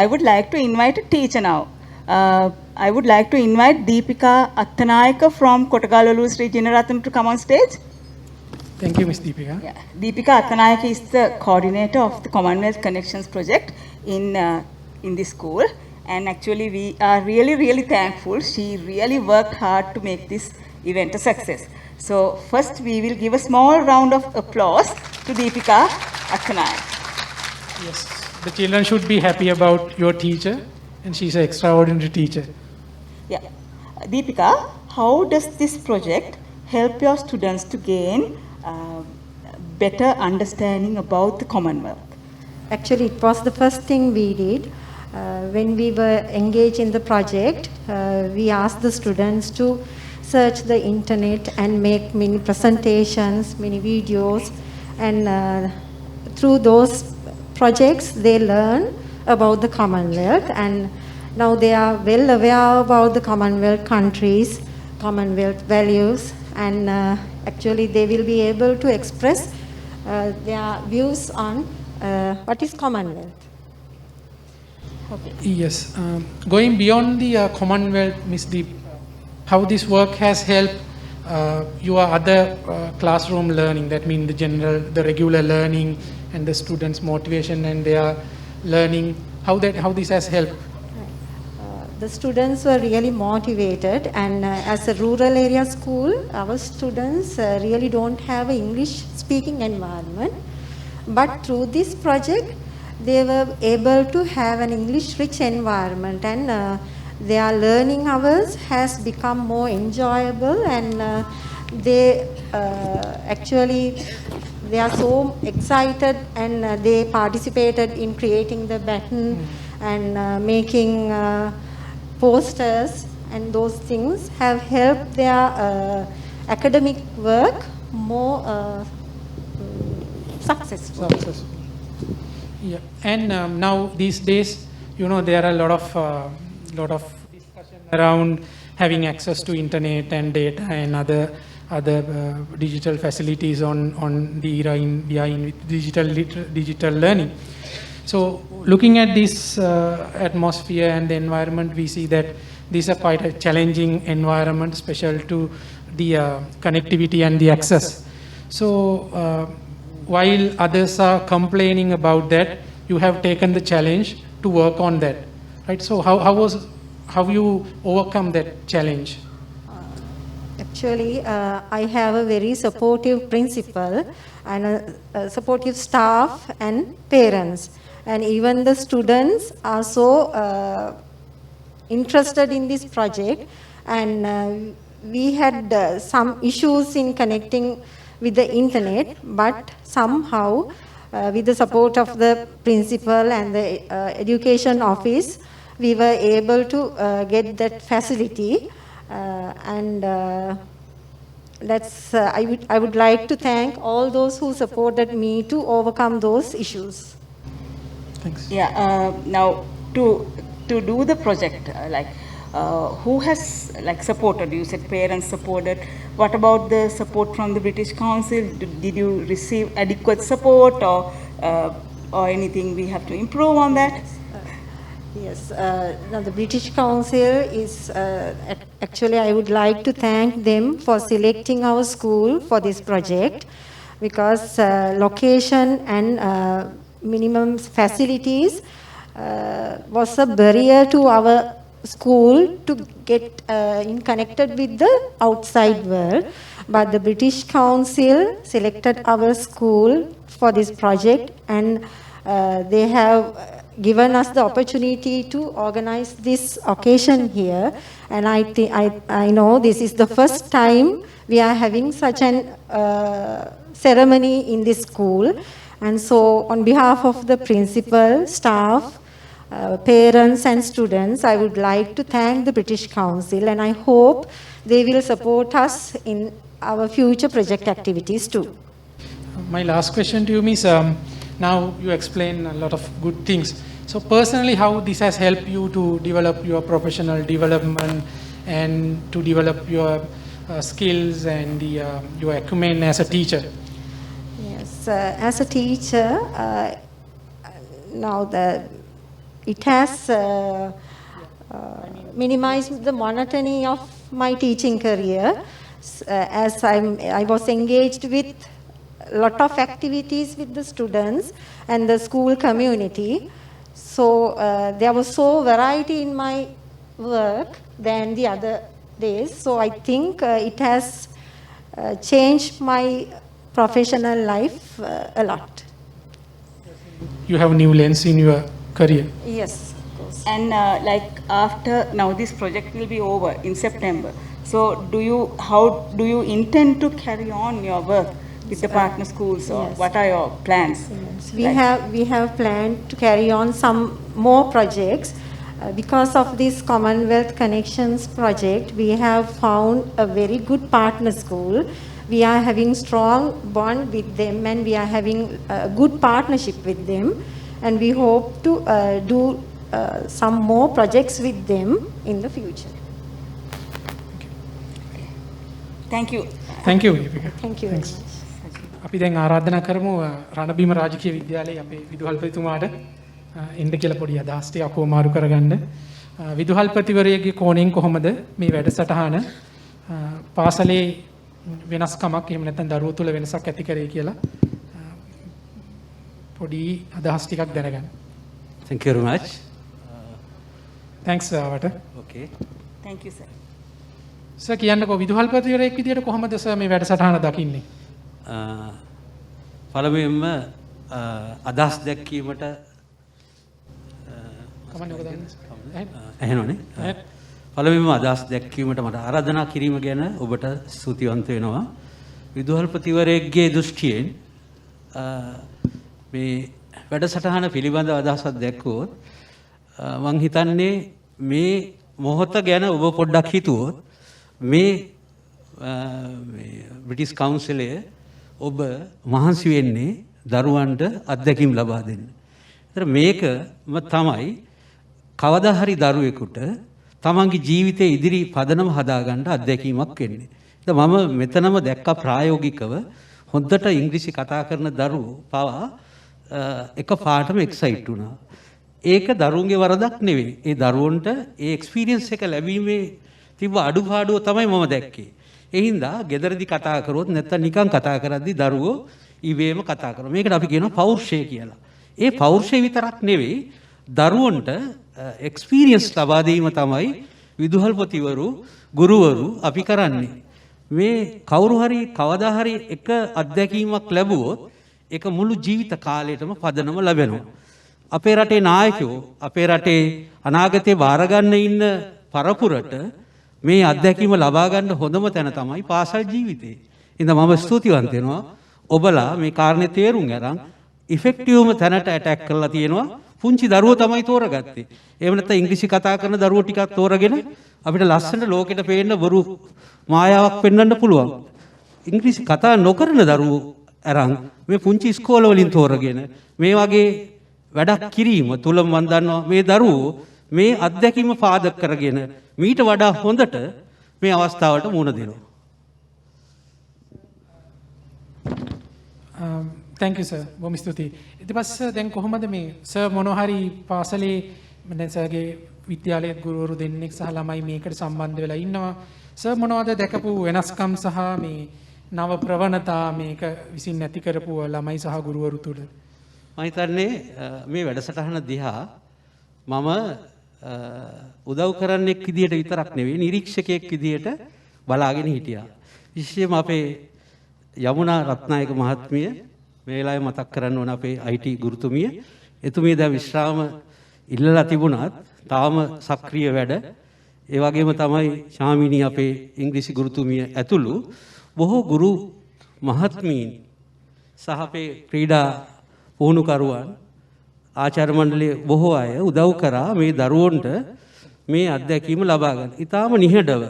[SPEAKER 6] I would like to invite a teacher now. I would like to invite Deepika Attanayaka from Kottagalolu Sri Jinarathan to come on stage.
[SPEAKER 5] Thank you, Ms. Deepika.
[SPEAKER 6] Yeah. Deepika Attanayaka is the coordinator of the Commonwealth Connections project in the school. And actually, we are really thankful. She really worked hard to make this event a success. So first, we will give a small round of applause to Deepika Attanayaka.
[SPEAKER 5] Yes, the children should be happy about your teacher, and she's an extraordinary teacher.
[SPEAKER 6] Yeah. Deepika, how does this project help your students to gain better understanding about the Commonwealth?
[SPEAKER 9] Actually, it was the first thing we did. When we were engaged in the project, we asked the students to search the internet and make many presentations, many videos, and through those projects they learn about the Commonwealth, and now they are well aware about the Commonwealth countries, Commonwealth values, and actually they will be able to express their views on what is Commonwealth.
[SPEAKER 6] Okay.
[SPEAKER 5] Yes, going beyond the Commonwealth, Ms. Deep, how this work has helped your other classroom learning, that means the regular learning and the students' motivation and their learning, how this has helped?
[SPEAKER 9] The students were really motivated, and as a rural area school, our students really don't have an English speaking environment. But through this project, they were able to have an English rich environment, and their learning hours has become more enjoyable, and they actually they are so excited, and they participated in creating the baton and making posters, and those things have helped their academic work more successful.
[SPEAKER 5] Yeah, and now these days, you know, there are a lot of discussion around having access to internet and data and other digital facilities on the era we are in with digital learning. So looking at this atmosphere and the environment, we see that these are quite a challenging environment, special to the connectivity and the access. So while others are complaining about that, you have taken the challenge to work on that, right? So how you overcome that challenge?
[SPEAKER 9] Actually, I have a very supportive principal and a supportive staff and parents, and even the students are so interested in this project, and we had some issues in connecting with the internet, but somehow with the support of the principal and the education office, we were able to get that facility, and I would like to thank all those who supported me to overcome those issues.
[SPEAKER 5] Thanks.
[SPEAKER 6] Yeah, now to do the project, who has supported? You said parents supported. What about the support from the British Council? Did you receive adequate support, or anything we have to improve on that?
[SPEAKER 9] Yes, now the British Council is, actually I would like to thank them for selecting our school for this project, because location and minimum facilities was a barrier to our school to get connected with the outside world. But the British Council selected our school for this project, and they have given us the opportunity to organize this occasion here. And I know this is the first time we are having such an ceremony in this school. And so on behalf of the principal, staff, parents and students, I would like to thank the British Council, and I hope they will support us in our future project activities too.
[SPEAKER 5] My last question to you is, now you explain a lot of good things. So personally, how this has helped you to develop your professional development and to develop your skills and your acumen as a teacher?
[SPEAKER 9] Yes, as a teacher, now it has minimized the monotony of my teaching career, as I was engaged with a lot of activities with the students and the school community. So there was so variety in my work than the other days. So I think it has changed my professional life a lot.
[SPEAKER 5] You have a new lens in your career.
[SPEAKER 9] Yes, of course.
[SPEAKER 6] And after now this project will be over in September. So how do you intend to carry on your work with the partner schools, or what are your plans?
[SPEAKER 9] Yes. We have planned to carry on some more projects. Because of this Commonwealth Connections project, we have found a very good partner school. We are having strong bond with them, and we are having a good partnership with them, and we hope to do some more projects with them in the future.
[SPEAKER 6] Thank you.
[SPEAKER 5] Thank you, Deepika.
[SPEAKER 9] Thank you.
[SPEAKER 5] Thanks. අපි දැන් ආරාධනා කරමු රණබීම රාජකීය විද්‍යාලයේ අපේ විදුහල්පතිතුමාට එන්න කියලා පොඩි අදහස් ටිකක් කොමාරු කරගන්න. විදුහල්පතිවරයෙක්ගේ කෝණයෙන් කොහොමද මේ වැඩසටහන පාසලේ වෙනස්කමක් එහෙම නැත්නම් දරුවෝ තුල වෙනසක් ඇති කරේ කියලා පොඩි අදහස් ටිකක් දැනගන්න.
[SPEAKER 10] Thank you very much.
[SPEAKER 5] Thanks වට.
[SPEAKER 10] Okay.
[SPEAKER 6] Thank you, sir.
[SPEAKER 5] Sir කියන්නකෝ විදුහල්පතිවරයෙක් විදියට කොහොමද සර් මේ වැඩසටහන දකින්නේ?
[SPEAKER 10] පළමුවෙන්ම අදහස් දැක්වීමට ඇහෙනවනේ. පළමුවෙන්ම අදහස් දැක්වීමට මට ආරාධනා කිරීම ගැන ඔබට ස්තුතිවන්ත වෙනවා. විදුහල්පතිවරයෙක්ගේ දෘෂ්ටියෙන් මේ වැඩසටහන පිළිබඳව අදහසක් දැක්වුවොත් මං හිතන්නේ මේ මොහොත ගැන ඔබ පොඩ්ඩක් හිතුවොත් මේ බ්‍රිටිෂ් කවුන්සිලය ඔබ මහන්සි වෙන්නේ දරුවන්ට අත්දැකීම් ලබා දෙන්න. ඒතර මේකම තමයි කවදා හරි දරුවෙකුට තමන්ගේ ජීවිතයේ ඉදිරි පදනම හදාගන්න අත්දැකීමක් වෙන්නේ. ඒත් මම මෙතනම දැක්ක ප්‍රායෝගිකව හොඳට ඉංග්‍රීසි කතා කරන දරුවෝ පවා එක පාටම එක්සයිට් වුණා. ඒක දරුවන්ගේ වරදක් නෙවෙයි. ඒ දරුවන්ට ඒ එක්ස්පීරියන්ස් එක ලැබීමේ තිබ්බ අඩුපාඩුව තමයි මම දැක්කේ. ඒ හින්දා ගෙදරදී කතා කරොත් නැත්නම් නිකන් කතා කරද්දී දරුවෝ ඉවේම කතා කරනවා. මේකට අපි කියනවා පෞරුෂය කියලා. ඒ පෞරුෂය විතරක් නෙවෙයි දරුවන්ට එක්ස්පීරියන්ස් ලබා දීම තමයි විදුහල්පතිවරු ගුරුවරු අපි කරන්නේ. මේ කවුරු හරි කවදා හරි එක අත්දැකීමක් ලැබුවොත් ඒක මුළු ජීවිත කාලයටම පදනම ලැබෙනවා. අපේ රටේ නායකයෝ අපේ රටේ අනාගතේ බාර ගන්න ඉන්න පරපුරට මේ අත්දැකීම ලබා ගන්න හොඳම තැන තමයි පාසල් ජීවිතේ. ඉතින් මම ස්තුතිවන්ත වෙනවා ඔබලා මේ කාරණේ තේරුම් අරන් ඉෆෙක්ටිව්ම තැනට ඇටැක් කරලා තියෙනවා. පුංචි දරුවෝ තමයි තෝරගත්තේ. එහෙම නැත්නම් ඉංග්‍රීසි කතා කරන දරුවෝ ටිකක් තෝරගෙන අපිට ලස්සනට ලෝකෙට පේන්න බොරු මායාවක් පෙන්වන්න පුළුවන්. ඉංග්‍රීසි කතා නොකරන දරුවෝ අරන් මේ පුංචි ඉස්කෝල වලින් තෝරගෙන මේ වගේ වැඩක් කිරීම තුල මම දන්නවා මේ දරුවෝ මේ අත්දැකීම පාදක කරගෙන මීට වඩා හොඳට මේ අවස්ථාවට මුහුණ දෙනවා.
[SPEAKER 5] thank you sir. බොහොම ස්තුතියි. ඊට පස්සේ දැන් කොහොමද මේ සර් මොනවා හරි පාසලේ දැන් සර්ගේ විද්‍යාලයේ ගුරුවරු දෙන්නෙක් සහ ළමයි මේකට සම්බන්ධ වෙලා ඉන්නවා. සර් මොනවද දැකපු වෙනස්කම් සහ මේ නව ප්‍රවණතා මේක විසින් නැති කරපු ළමයි සහ ගුරුවරු තුල?
[SPEAKER 10] මම හිතන්නේ මේ වැඩසටහන දිහා මම උදව් කරන්නෙක් විදියට විතරක් නෙවෙයි නිරීක්ෂකයෙක් විදියට බලාගෙන හිටියා. විශේෂයෙන්ම අපේ යමුනා රත්නායක මහත්මිය මේ වෙලාවේ මතක් කරන්න ඕන අපේ IT ගුරුතුමිය. එතුමිය දැන් විශ්‍රාම ඉල්ලලා තිබුණත් තාම සක්‍රීය වැඩ. ඒ වගේම තමයි ශාමිනී අපේ ඉංග්‍රීසි ගුරුතුමිය ඇතුළු බොහෝ ගුරු මහත්මීන් සහ අපේ ක්‍රීඩා පුහුණුකරුවන් ආචාර්ය මණ්ඩලයේ බොහෝ අය උදව් කරා මේ දරුවන්ට මේ අත්දැකීම ලබා ගන්න. ඊටාම නිහඬව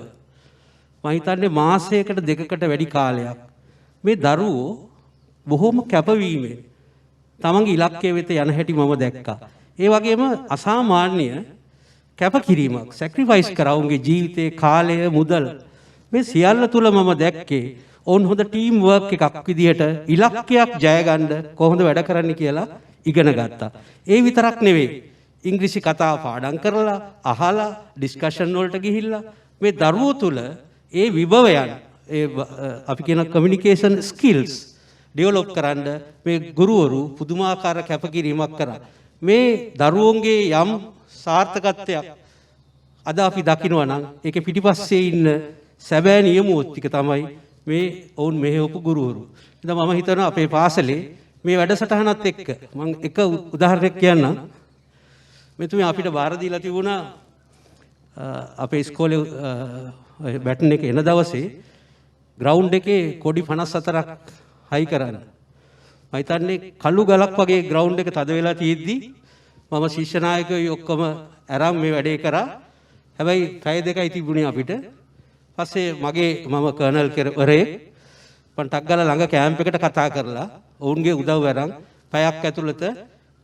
[SPEAKER 10] මම හිතන්නේ මාසයකට දෙකකට වැඩි කාලයක් මේ දරුවෝ බොහොම කැපවීමෙන් තමන්ගේ ඉලක්කය වෙත යන හැටි මම දැක්කා. ඒ වගේම අසාමාන්‍ය කැපකිරීමක් සැක්‍රිෆයිස් කරා උන්ගේ ජීවිතේ කාලය මුදල් මේ සියල්ල තුල මම දැක්කේ ඔවුන් හොඳ ටීම් වර්ක් එකක් විදිහට ඉලක්කයක් ජය ගන්න කොහොමද වැඩ කරන්න කියලා ඉගෙන ගත්තා. ඒ විතරක් නෙවෙයි ඉංග්‍රීසි කතා පාඩම් කරලා අහලා ඩිස්කෂන් වලට ගිහිල්ලා මේ දරුවෝ තුල ඒ විභවයන් ඒ අපි කියන කමියුනිකේෂන් ස්කිල්ස් ඩෙවලොප් කරන්න මේ ගුරුවරු පුදුමාකාර කැපකිරීමක් කරා. මේ දරුවෝන්ගේ යම් සාර්ථකත්වයක් අද අපි දකිනවා නම් ඒකේ පිටිපස්සේ ඉන්න සැබෑ නියමුවොත් ටික තමයි මේ ඔවුන් මෙහෙවපු ගුරුවරු. ඉතින් මම හිතනවා අපේ පාසලේ මේ වැඩසටහනත් එක්ක මම එක උදාහරණයක් කියන්නම්. මෙතුමිය අපිට බාර දීලා තිබුණා අපේ ඉස්කෝලේ බැටන් එක එන දවසේ ග්‍රවුන්ඩ් එකේ කොඩි 54ක් හයි කරන්න. මම හිතන්නේ කළු ගලක් වගේ ග්‍රවුන්ඩ් එක තද වෙලා තියෙද්දි මම ශිෂ්‍ය නායකයෝ ඔක්කොම අරන් මේ වැඩේ කරා. හැබැයි පැය දෙකයි තිබුණේ අපිට. පස්සේ මම කර්නල් කෙරවරේ පන්ටක් ගාලා ළඟ කැම්ප් එකට කතා කරලා ඔවුන්ගේ උදව් අරන් පැයක් ඇතුළත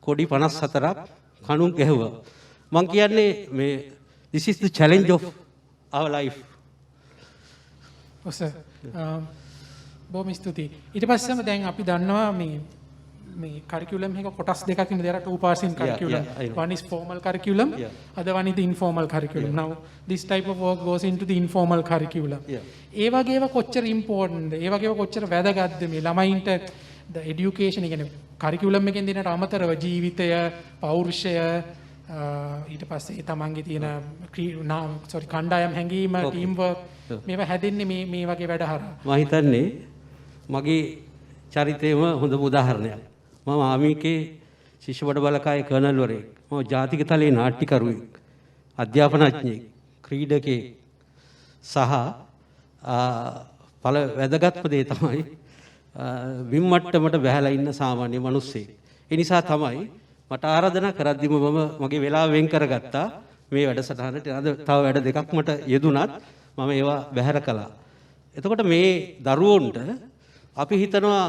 [SPEAKER 10] කොඩි 54ක් කණුම් ගැහුවා. මම කියන්නේ මේ this is the challenge of our life.
[SPEAKER 5] ඔස බොහොම ස්තුතියි. ඊට පස්සේම දැන් අපි දන්නවා මේ curriculum එක කොටස් දෙකක් ඉන්න there are two parts in curriculum. One is formal curriculum, other one is the informal curriculum. Now this type of work goes into the informal curriculum. ඒ වගේව කොච්චර important ද? ඒ වගේව කොච්චර වැදගත්ද මේ ළමයින්ට the education කියන්නේ curriculum එකෙන් දෙනට අමතරව ජීවිතය, පෞරුෂය ඊට පස්සේ තමන්ගේ තියෙන කණ්ඩායම් හැඟීම, ටීම් වර්ක් මේවා හැදෙන්නේ මේ වගේ වැඩ හරහා.
[SPEAKER 10] මම හිතන්නේ මගේ චරිතයේම හොඳම උදාහරණයක්. මම ආමිකේ ශිෂ්‍ය බඩ බලකායේ කර්නල්වරයෙක්. මම ජාතික තලයේ නාට්‍යකරුවෙක්, අධ්‍යාපනඥයෙක්, ක්‍රීඩකයෙක් සහ වැදගත්ම දේ තමයි විම්මට්ටමට බැහැලා ඉන්න සාමාන්‍ය මිනිස්සෙක්. ඒ නිසා තමයි මට ආරාධනා කරද්දිම මම මගේ වෙලාව වෙන් කරගත්තා මේ වැඩසටහනට. අද තව වැඩ දෙකක් මට යෙදුනත් මම ඒවා බැහැර කළා. එතකොට මේ දරුවොන්ට අපි හිතනවා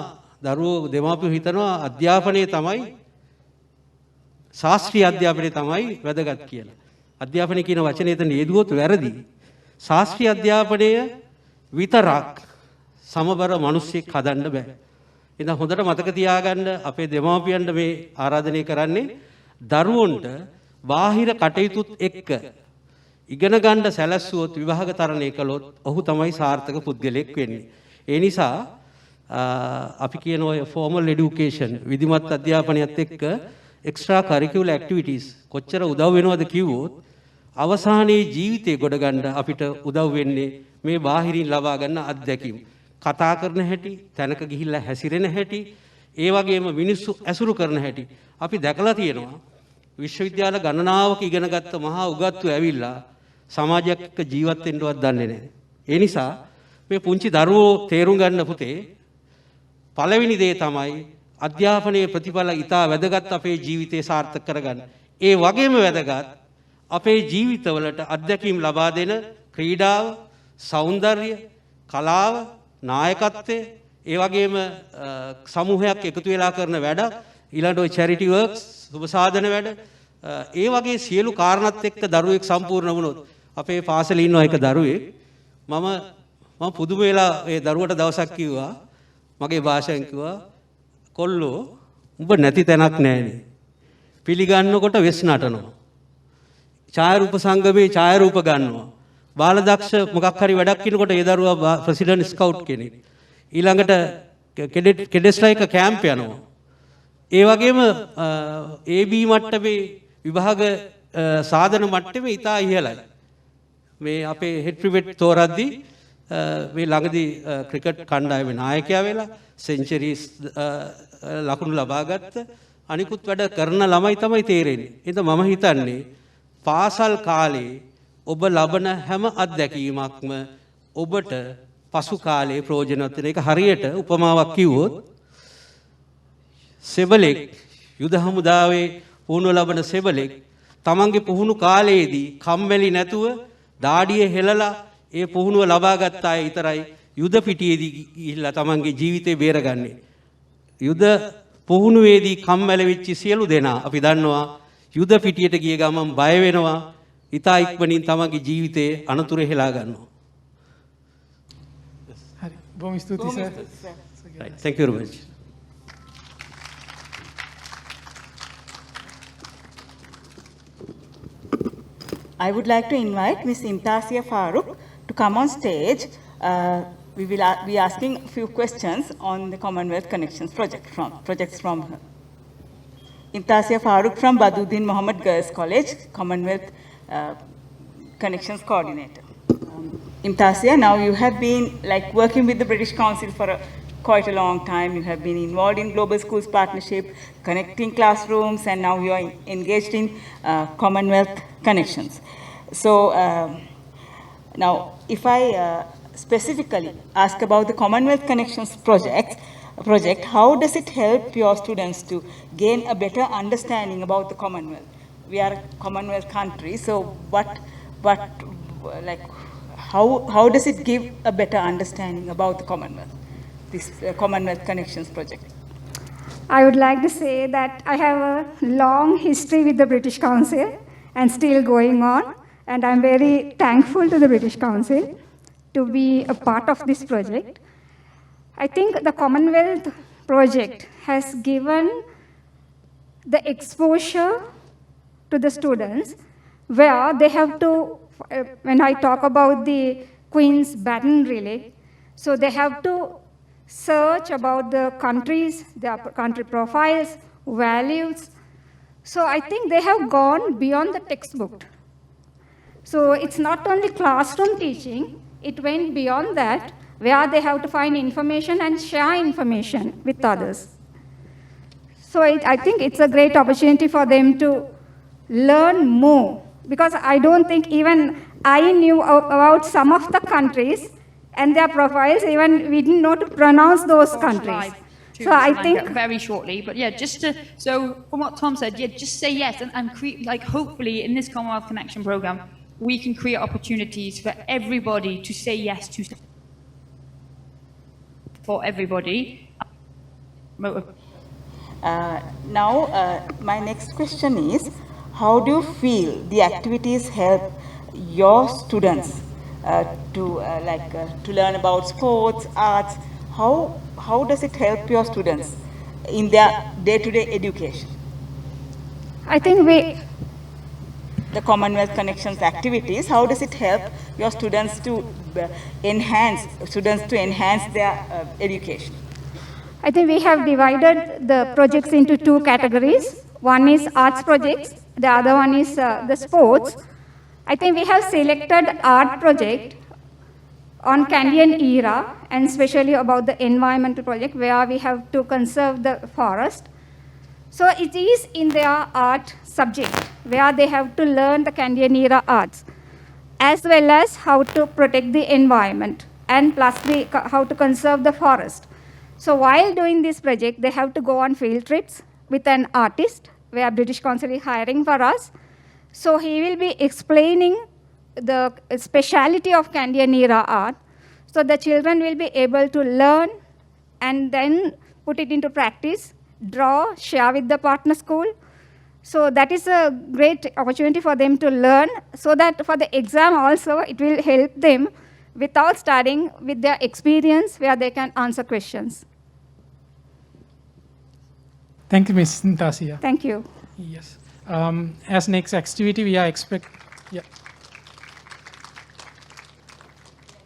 [SPEAKER 10] දරුවෝ දෙමාපියෝ හිතනවා අධ්‍යාපනය තමයි ශාස්ත්‍රීය අධ්‍යාපනය තමයි වැදගත් කියලා. අධ්‍යාපනය කියන වචනේ එතන යෙදුවොත් වැරදි. ශාස්ත්‍රීය අධ්‍යාපනය විතරක් සමබර මිනිස්සෙක් හදන්න බෑ. ඉතින් හොඳට මතක තියාගන්න අපේ දෙමාපියන්ට මේ ආරාධනය කරන්නේ දරුවන්ට බාහිර කටයුතුත් එක්ක ඉගෙන ගන්න සැලැස්සුවොත් විභාග තරණය කළොත් ඔහු තමයි සාර්ථක පුද්ගලයෙක් වෙන්නේ. ඒ නිසා අපි කියන ඔය ෆෝමල් এডুকেෂන් විධිමත් අධ්‍යාපනයත් එක්ක එක්ස්ට්‍රා කරිකියුලර් ඇක්ටිවිටීස් කොච්චර උදව් වෙනවද කිව්වොත් අවසානයේ ජීවිතේ ගොඩ ගන්න අපිට උදව් වෙන්නේ මේ බාහිරින් ලබා ගන්න අත්දැකීම්. කතා කරන හැටි, තැනක ගිහිල්ලා හැසිරෙන හැටි, ඒ වගේම මිනිස්සු ඇසුරු කරන හැටි අපි දැකලා තියෙනවා. විශ්වවිද්‍යාල ගණනාවක ඉගෙනගත්ත මහා උගත්තු ඇවිල්ලා සමාජයක් එක්ක ජීවත් වෙන්නවත් දන්නේ නැහැ. ඒ නිසා මේ පුංචි දරුවෝ තේරුම් ගන්න පුතේ පළවෙනි දේ තමයි අධ්‍යාපනයේ ප්‍රතිඵල ඉතා වැදගත් අපේ ජීවිතේ සාර්ථක කරගන්න. ඒ වගේම වැදගත් අපේ ජීවිතවලට අත්දැකීම් ලබා දෙන ක්‍රීඩාව, සෞන්දර්ය, කලාව, නායකත්වය, ඒ වගේම සමූහයක් එකතු වෙලා කරන වැඩ, ඊළඟට ඔය චැරිටි වර්ක්ස්, සුබ සාධන වැඩ, ඒ වගේ සියලු කාරණාත් එක්ක දරුවෙක් සම්පූර්ණ වුණොත් අපේ පාසලේ ඉන්න එක දරුවෙක් මම පුදුම වෙලා ඒ දරුවට දවසක් කිව්වා මගේ භාෂාවෙන් කිව්වා කොල්ලෝ උඹ නැති තැනක් නැහැනේ. පිළිගන්නකොට වෙස් නටනවා. ඡායාරූප සංගමේ ඡායාරූප ගන්නවා. බාලදක්ෂ මොකක් හරි වැඩක් කිනකොට ඒ දරුවා ප්‍රෙසිඩන්ට් ස්කවුට් කෙනෙක්. ඊළඟට කෙඩෙස්ලා එක කැම්ප් යනවා. ඒ වගේම AB මට්ටමේ විභාග සාධන මට්ටමේ ඉතා ඉහළයි. මේ අපේ හෙඩ් ප්‍රිවෙට් තෝරද්දී මේ ළඟදී ක්‍රිකට් කණ්ඩායමේ නායකයා වෙලා සෙන්චරිස් ලකුණු ලබා ගත්ත අනිකුත් වැඩ කරන ළමයි තමයි තේරෙන්නේ. ඒත් මම හිතන්නේ පාසල් කාලේ ඔබ ලබන හැම අත්දැකීමක්ම ඔබට පසු කාලේ ප්‍රයෝජනවත් වෙන එක. හරියට උපමාවක් කිව්වොත් සෙබලෙක් යුද හමුදාවේ පුහුණුව ලබන සෙබලෙක් තමන්ගේ පුහුණු කාලයේදී කම්මැලි නැතුව දාඩිය හෙලලා ඒ පුහුණුව ලබා ගත්ත අය විතරයි යුද පිටියේදී ගිහිල්ලා තමන්ගේ ජීවිතේ බේරගන්නේ. යුද පුහුණුවේදී කම්මැලි වෙච්ච සියලු දෙනා අපි දන්නවා යුද පිටියට ගිය ගමන් බය වෙනවා. ඉතා ඉක්මනින් තමන්ගේ ජීවිතේ අනතුරු හෙලා ගන්නවා.
[SPEAKER 5] හරි. බොහොම ස්තුතියි sir.
[SPEAKER 10] Right. Thank you very much.
[SPEAKER 6] I would like to invite Ms. Imtasia Farooq to come on stage. We will be asking a few questions on the Commonwealth Connections projects from her. Imtasia Farooq from Baduddin Mohammed Girls College, Commonwealth Connections Coordinator. Imtasia, now you have been working with the British Council for quite a long time. You have been involved in Global Schools Partnership, connecting classrooms, and now you are engaged in Commonwealth Connections. So now, if I specifically ask about the Commonwealth Connections project, how does it help your students to gain a better understanding about the Commonwealth? We are a Commonwealth country, so how does it give a better understanding about the Commonwealth? This Commonwealth Connections project.
[SPEAKER 11] I would like to say that I have a long history with the British Council and still going on, and I'm very thankful to the British Council to be a part of this project. I think the Commonwealth project has given the exposure to the students where they have to, when I talk about the Queen's Baton Relay, so they have to search about the countries, their country profiles, values. So I think they have gone beyond the textbook. So it's not only classroom teaching, it went beyond that, where they have to find information and share information with others. So I think it's a great opportunity for them to learn more, because I don't think even I knew about some of the countries and their profiles, even we didn't know to pronounce those countries. So I think
[SPEAKER 12] very shortly, but yeah, so from what Tom said, yeah, just say yes and create, like, hopefully in this Commonwealth Connection program, we can create opportunities for everybody to say yes to, for everybody.
[SPEAKER 6] My next question is, how do you feel the activities help your students to learn about sports, arts? How does it help your students in their day-to-day education?
[SPEAKER 11] I think
[SPEAKER 6] the Commonwealth Connections activities, how does it help your students to enhance their education?
[SPEAKER 11] I think we have divided the projects into two categories. One is arts projects, the other one is the sports. I think we have selected art project on Candian era, and especially about the environmental project where we have to conserve the forest. So it is in their art subject where they have to learn the Candian era arts, as well as how to protect the environment and plus how to conserve the forest. So while doing this project, they have to go on field trips with an artist where British Council is hiring for us. So he will be explaining the speciality of Candian era art. So the children will be able to learn and then put it into practice, draw, share with the partner school. So that is a great opportunity for them to learn, so that for the exam also it will help them without starting with their experience where they can answer questions.
[SPEAKER 5] Thank you, Ms. Natasha.
[SPEAKER 11] Thank you.
[SPEAKER 5] Yes. As next activity, we are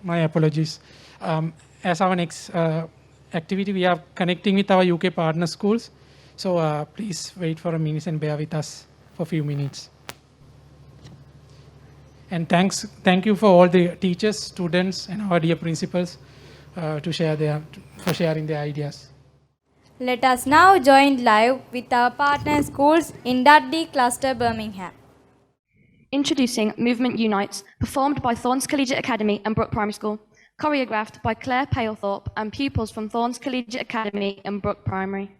[SPEAKER 5] my apologies. As our next activity, we are connecting with our UK partner schools. So please wait for a minute and bear with us for a few minutes. And thank you for all the teachers, students, and our dear principals for sharing their ideas.
[SPEAKER 1] Let us now join live with our partner schools in Dudley Cluster, Birmingham.
[SPEAKER 13] Introducing Movement Unites, performed by Thorns Collegiate Academy and Brook Primary School, choreographed by Claire Palethorpe and pupils from Thorns Collegiate Academy and Brook Primary.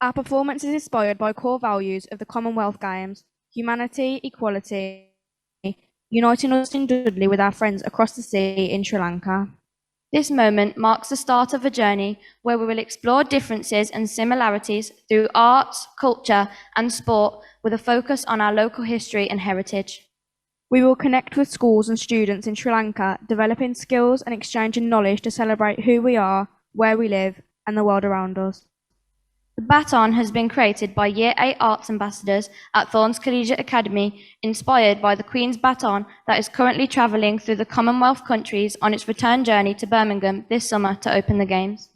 [SPEAKER 14] Our performance is inspired by core values of the Commonwealth Games: humanity, equality, uniting us in Dudley with our friends across the sea in Sri Lanka.
[SPEAKER 13] This moment marks the start of a journey where we will explore differences and similarities through arts, culture, and sport, with a focus on our local history and heritage.
[SPEAKER 14] We will connect with schools and students in Sri Lanka, developing skills and exchanging knowledge to celebrate who we are, where we live, and the world around us.
[SPEAKER 13] The baton has been created by Year 8 Arts Ambassadors at Thorns Collegiate Academy, inspired by the Queen's baton that is currently travelling through the Commonwealth countries on its return journey to Birmingham this summer to open the Games.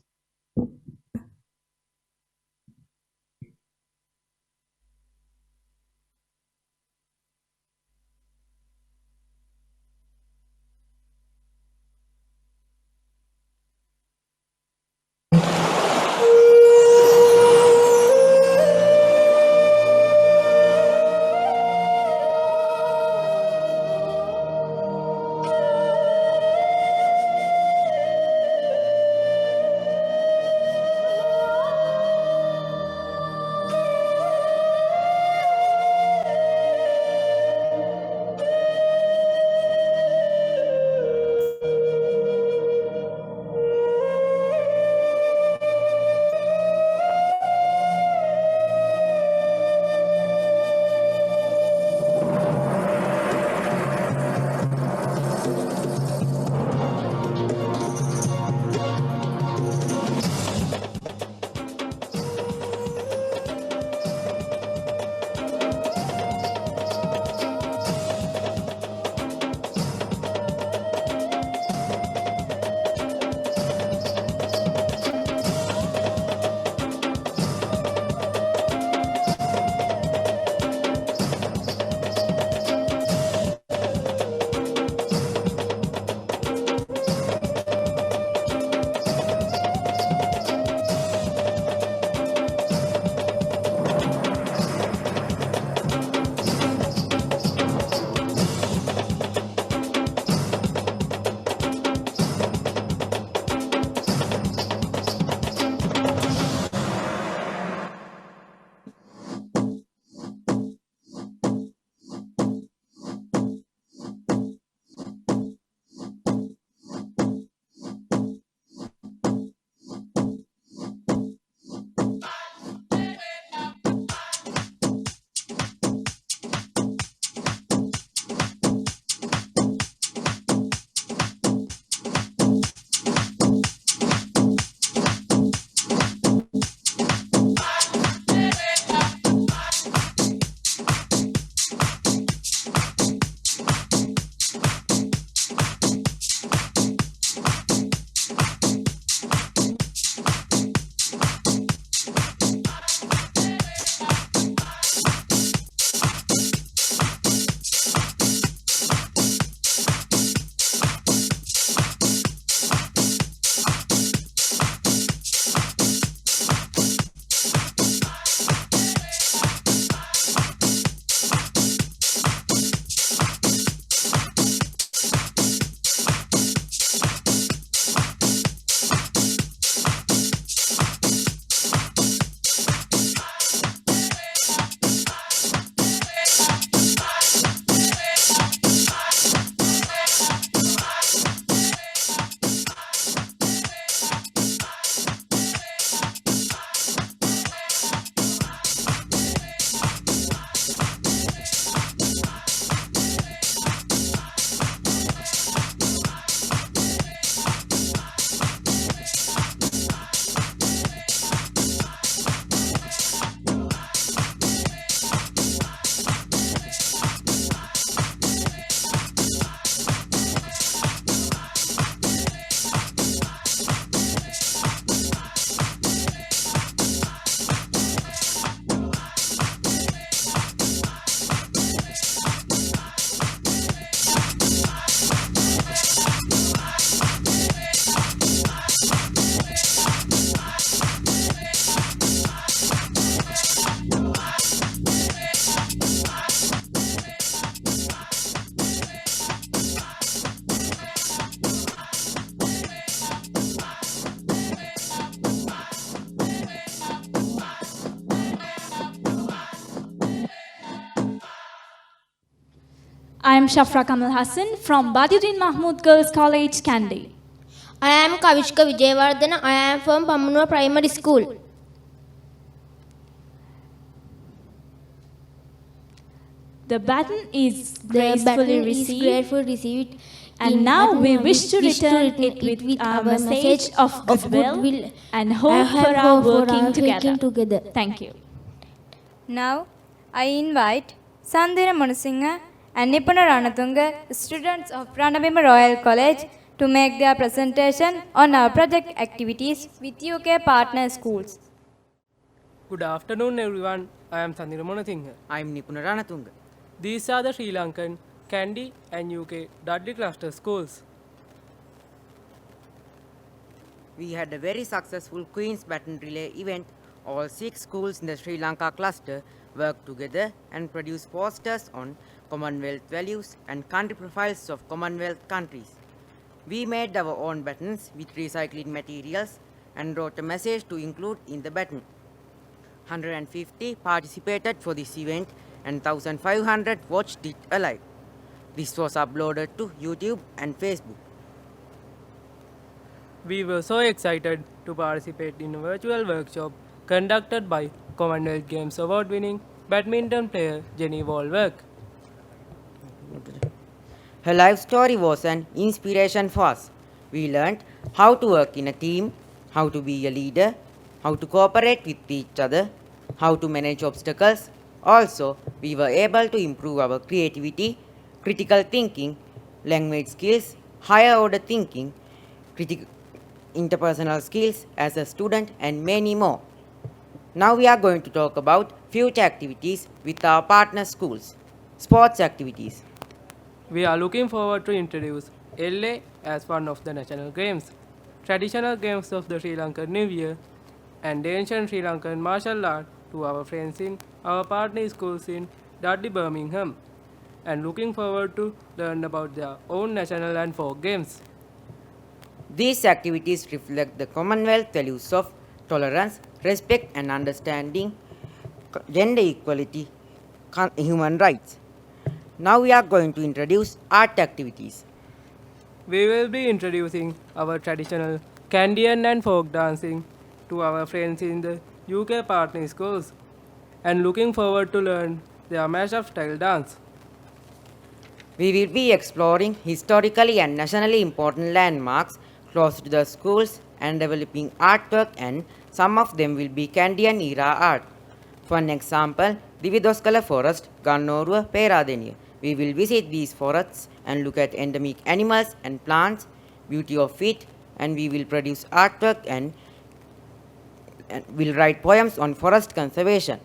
[SPEAKER 15] I am Shafra Kamal Hassan from Badiuddin Mahmood Girls College, Kandy.
[SPEAKER 16] I am Kavishka Vijayawardena. I am from Pamunur Primary School.
[SPEAKER 15] The baton is gracefully received. And now we wish to return it with our message of goodwill and hope for our working together. Thank you.
[SPEAKER 1] Now, I invite Sandhira Manusingha and Nipuna Ranatunga, students of Ranabima Royal College, to make their presentation on our project activities with UK partner schools.
[SPEAKER 17] Good afternoon, everyone. I am Sandhira Manusingha.
[SPEAKER 18] I am Nipuna Ranatunga.
[SPEAKER 17] These are the Sri Lankan, Kandy and UK Dudley cluster schools.
[SPEAKER 18] We had a very successful Queen's Baton Relay event. All 6 schools in the Sri Lanka cluster worked together and produced posters on Commonwealth values and country profiles of Commonwealth countries. We made our own batons with recycling materials and wrote a message to include in the baton. 150 participated for this event and 1,500 watched it alive. This was uploaded to YouTube and Facebook.
[SPEAKER 17] We were so excited to participate in a virtual workshop conducted by Commonwealth Games award-winning badminton player Jenny Walwork.
[SPEAKER 18] Her life story was an inspiration for us. We learned how to work in a team, how to be a leader, how to cooperate with each other, how to manage obstacles. Also, we were able to improve our creativity, critical thinking, language skills, higher order thinking, interpersonal skills as a student, and many more. Now we are going to talk about future activities with our partner schools. Sports activities.
[SPEAKER 17] We are looking forward to introduce LA as one of the national games, traditional games of the Sri Lankan New Year, and ancient Sri Lankan martial art to our friends in our partner schools in Dudley, Birmingham, and looking forward to learn about their own national and folk games.
[SPEAKER 18] These activities reflect the Commonwealth values of tolerance, respect and understanding, gender equality, human rights. Now we are going to introduce art activities.
[SPEAKER 17] We will be introducing our traditional Candian and folk dancing to our friends in the UK partner schools and looking forward to learn their mashup style dance.
[SPEAKER 18] We will be exploring historically and nationally important landmarks close to the schools and developing artwork, and some of them will be Candian era art. For an example, Dividoskala Forest, Gannoruwa, Peradeniya. We will visit these forests and look at endemic animals and plants, beauty of it, and we will produce artwork and will write poems on forest conservation.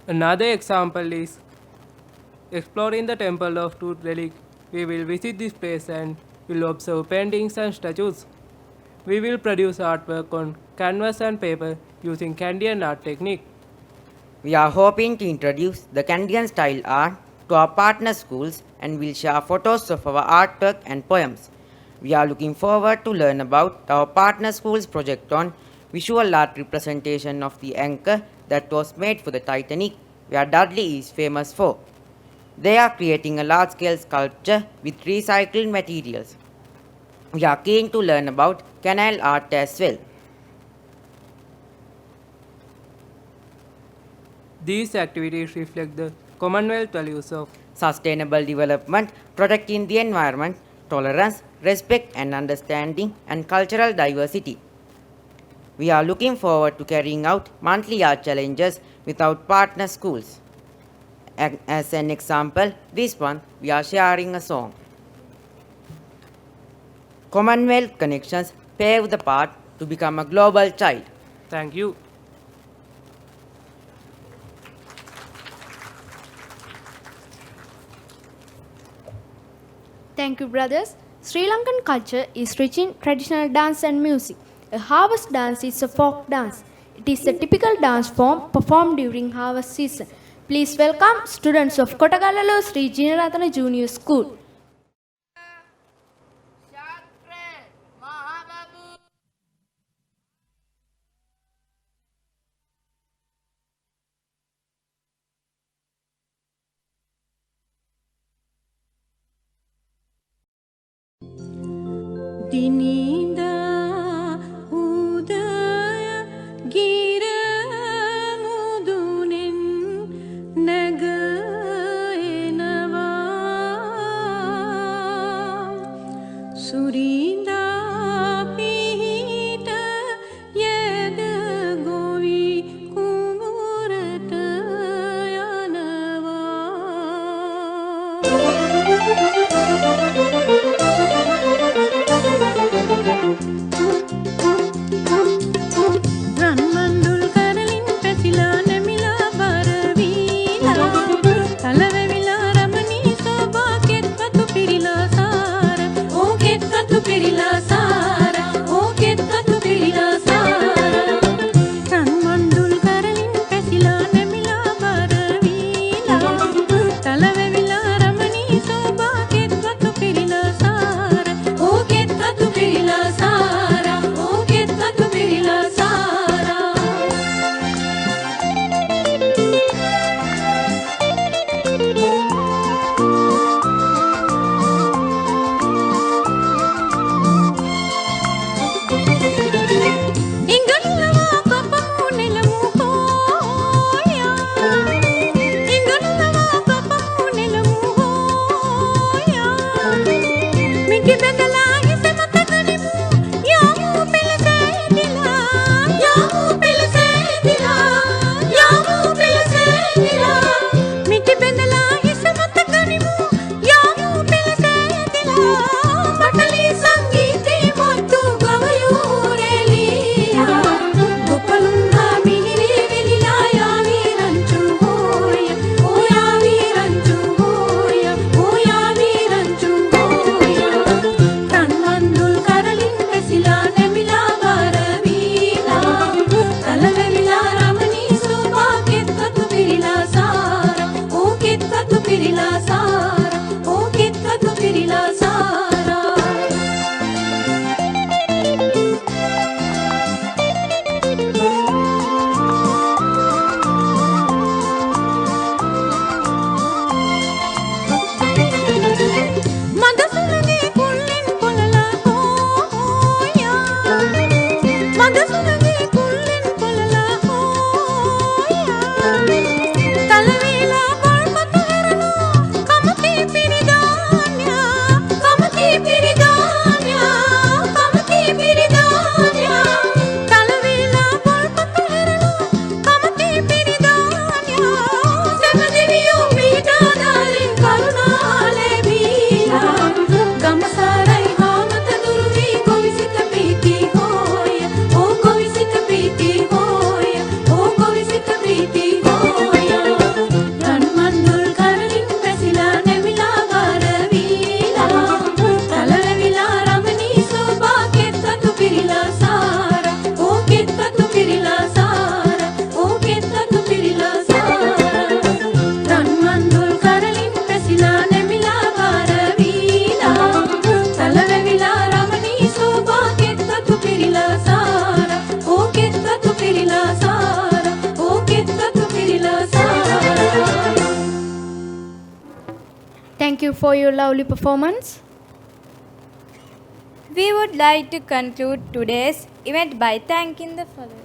[SPEAKER 17] Another example is exploring the Temple of Truth relic. We will visit this place and will observe paintings and statues. We will produce artwork on canvas and paper using Candian art technique.
[SPEAKER 18] We are hoping to introduce the Candian style art to our partner schools and will share photos of our artwork and poems. We are looking forward to learn about our partner schools project on visual art representation of the anchor that was made for the Titanic, where Dudley is famous for. They are creating a large-scale sculpture with recycled materials. We are keen to learn about canal art as well.
[SPEAKER 17] These activities reflect the Commonwealth values of
[SPEAKER 18] sustainable development, protecting the environment, tolerance, respect and understanding, and cultural diversity. We are looking forward to carrying out monthly art challenges with our partner schools. As an example, this month we are sharing a song. Commonwealth Connections pave the path to become a global child.
[SPEAKER 17] Thank you.
[SPEAKER 2] Thank you, brothers. Sri Lankan culture is rich in traditional dance and music. A harvest dance is a folk dance. It is a typical dance form performed during harvest season. Please welcome students of Kottagallu Sri Jinaratana Junior School. Thank you for your lovely performance.
[SPEAKER 1] We would like to conclude today's event by thanking the following.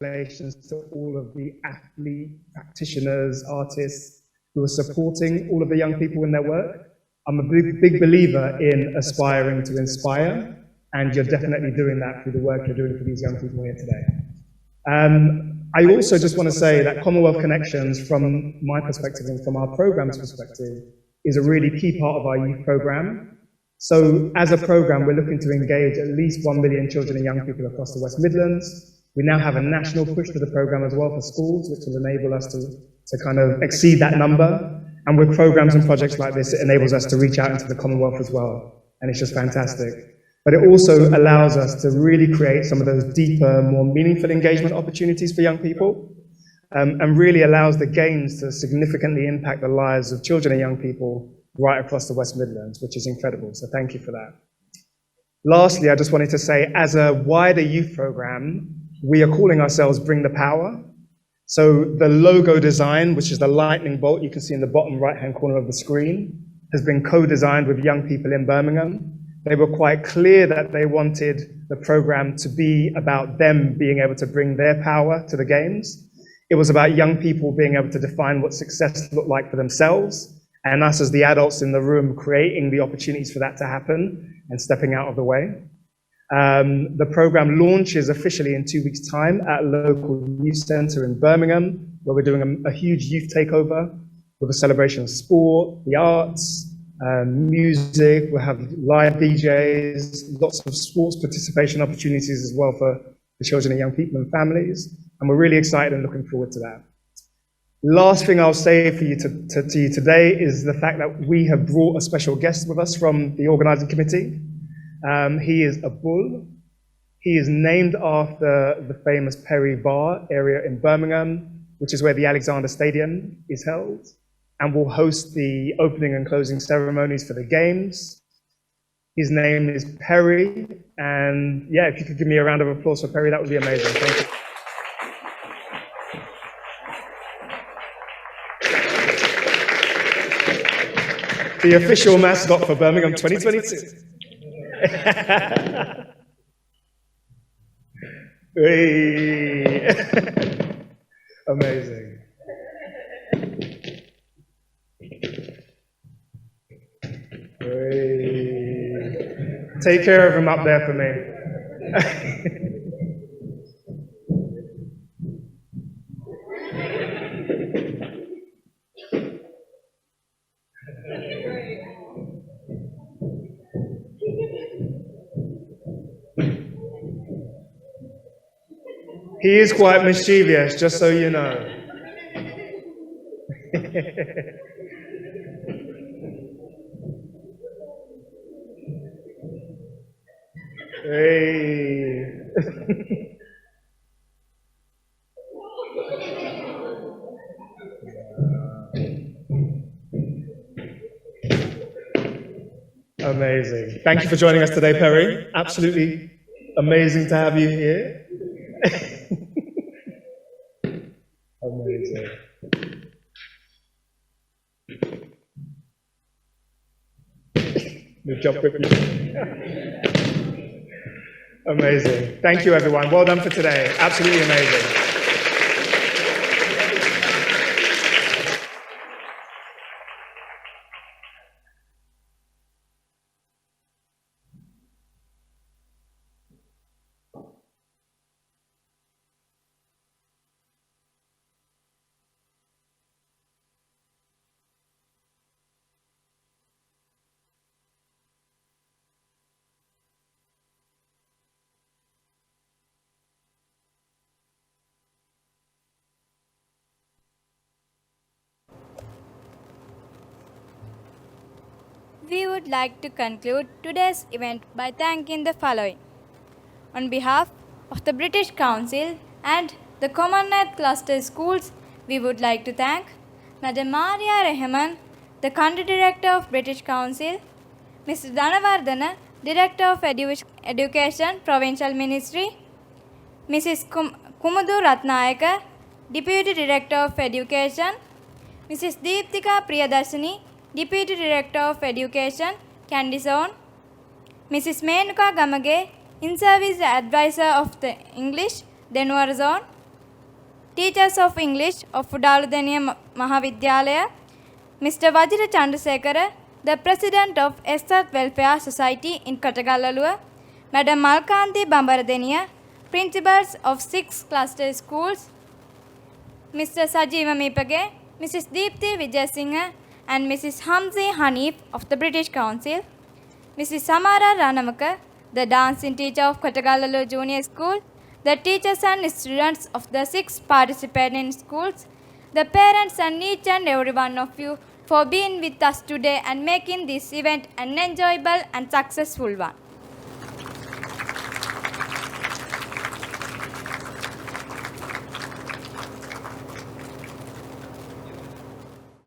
[SPEAKER 19] Congratulations to all of the athletes, practitioners, artists who are supporting all of the young people in their work. I'm a big believer in aspiring to inspire, and you're definitely doing that through the work you're doing for these young people here today. I also just want to say that Commonwealth Connections, from my perspective and from our program's perspective, is a really key part of our youth program. So as a program, we're looking to engage at least 1 million children and young people across the West Midlands. We now have a national push to the program as well for schools, which will enable us to kind of exceed that number. And with programs and projects like this, it enables us to reach out into the Commonwealth as well. And it's just fantastic. but it also allows us to really create some of those deeper, more meaningful engagement opportunities for young people, and really allows the games to significantly impact the lives of children and young people right across the West Midlands, which is incredible. So thank you for that. Lastly, I just wanted to say, as a wider youth program, we are calling ourselves Bring the Power. So the logo design, which is the lightning bolt you can see in the bottom right-hand corner of the screen, has been co-designed with young people in Birmingham. They were quite clear that they wanted the program to be about them being able to bring their power to the games. It was about young people being able to define what success looked like for themselves, and us as the adults in the room creating the opportunities for that to happen and stepping out of the way. The program launches officially in 2 weeks' time at a local youth centre in Birmingham, where we're doing a huge youth takeover with a celebration of sport, the arts, music. We'll have live DJs, lots of sports participation opportunities as well for the children and young people and families. And we're really excited and looking forward to that. Last thing I'll say for you to you today is the fact that we have brought a special guest with us from the organising committee. He is a bull. He is named after the famous Perry Bar area in Birmingham, which is where the Alexander Stadium is held, and will host the opening and closing ceremonies for the games. His name is Perry, and yeah, if you could give me a round of applause for Perry, that would be amazing. Thank you. The official mascot for Birmingham 2022. Hey. Amazing. Hey. Take care of him up there for me. He is quite mischievous, just so you know. Hey. Amazing. Thank you for joining us today, Perry. Absolutely amazing to have you here. Amazing. Good job, quickly. Amazing. Thank you, everyone. Well done for today. Absolutely amazing.
[SPEAKER 1] We would like to conclude today's event by thanking the following. On behalf of the British Council and the Commonwealth Cluster Schools, we would like to thank Madam Maria Rehman, the Country Director of British Council, Mr. Dhanavardhana, Director of Education, Provincial Ministry, Mrs. Kumudu Ratnayaka, Deputy Director of Education, Mrs. Deeptika Priyadarshini, Deputy Director of Education, Kandy Zone, Mrs. Menuka Gamage, In-Service Advisor of the English, Denuar Zone, Teachers of English of Udaludeniya Mahavidyalaya, Mr. Vajira Chandrasekhara, the President of Estath Welfare Society in Katagalalua, Madam Malkanti Bambaradeniya, Principals of 6 cluster schools, Mr. Sajeeva Mipage, Mrs. Deepthi Vijayasinghe, and Mrs. Hamzi Hanif of the British Council, Mrs. Samara Ranamaka, the dancing teacher of Katagalalur Junior School, the teachers and students of the 6 participating schools, the parents and each and every one of you for being with us today and making this event an enjoyable and successful one.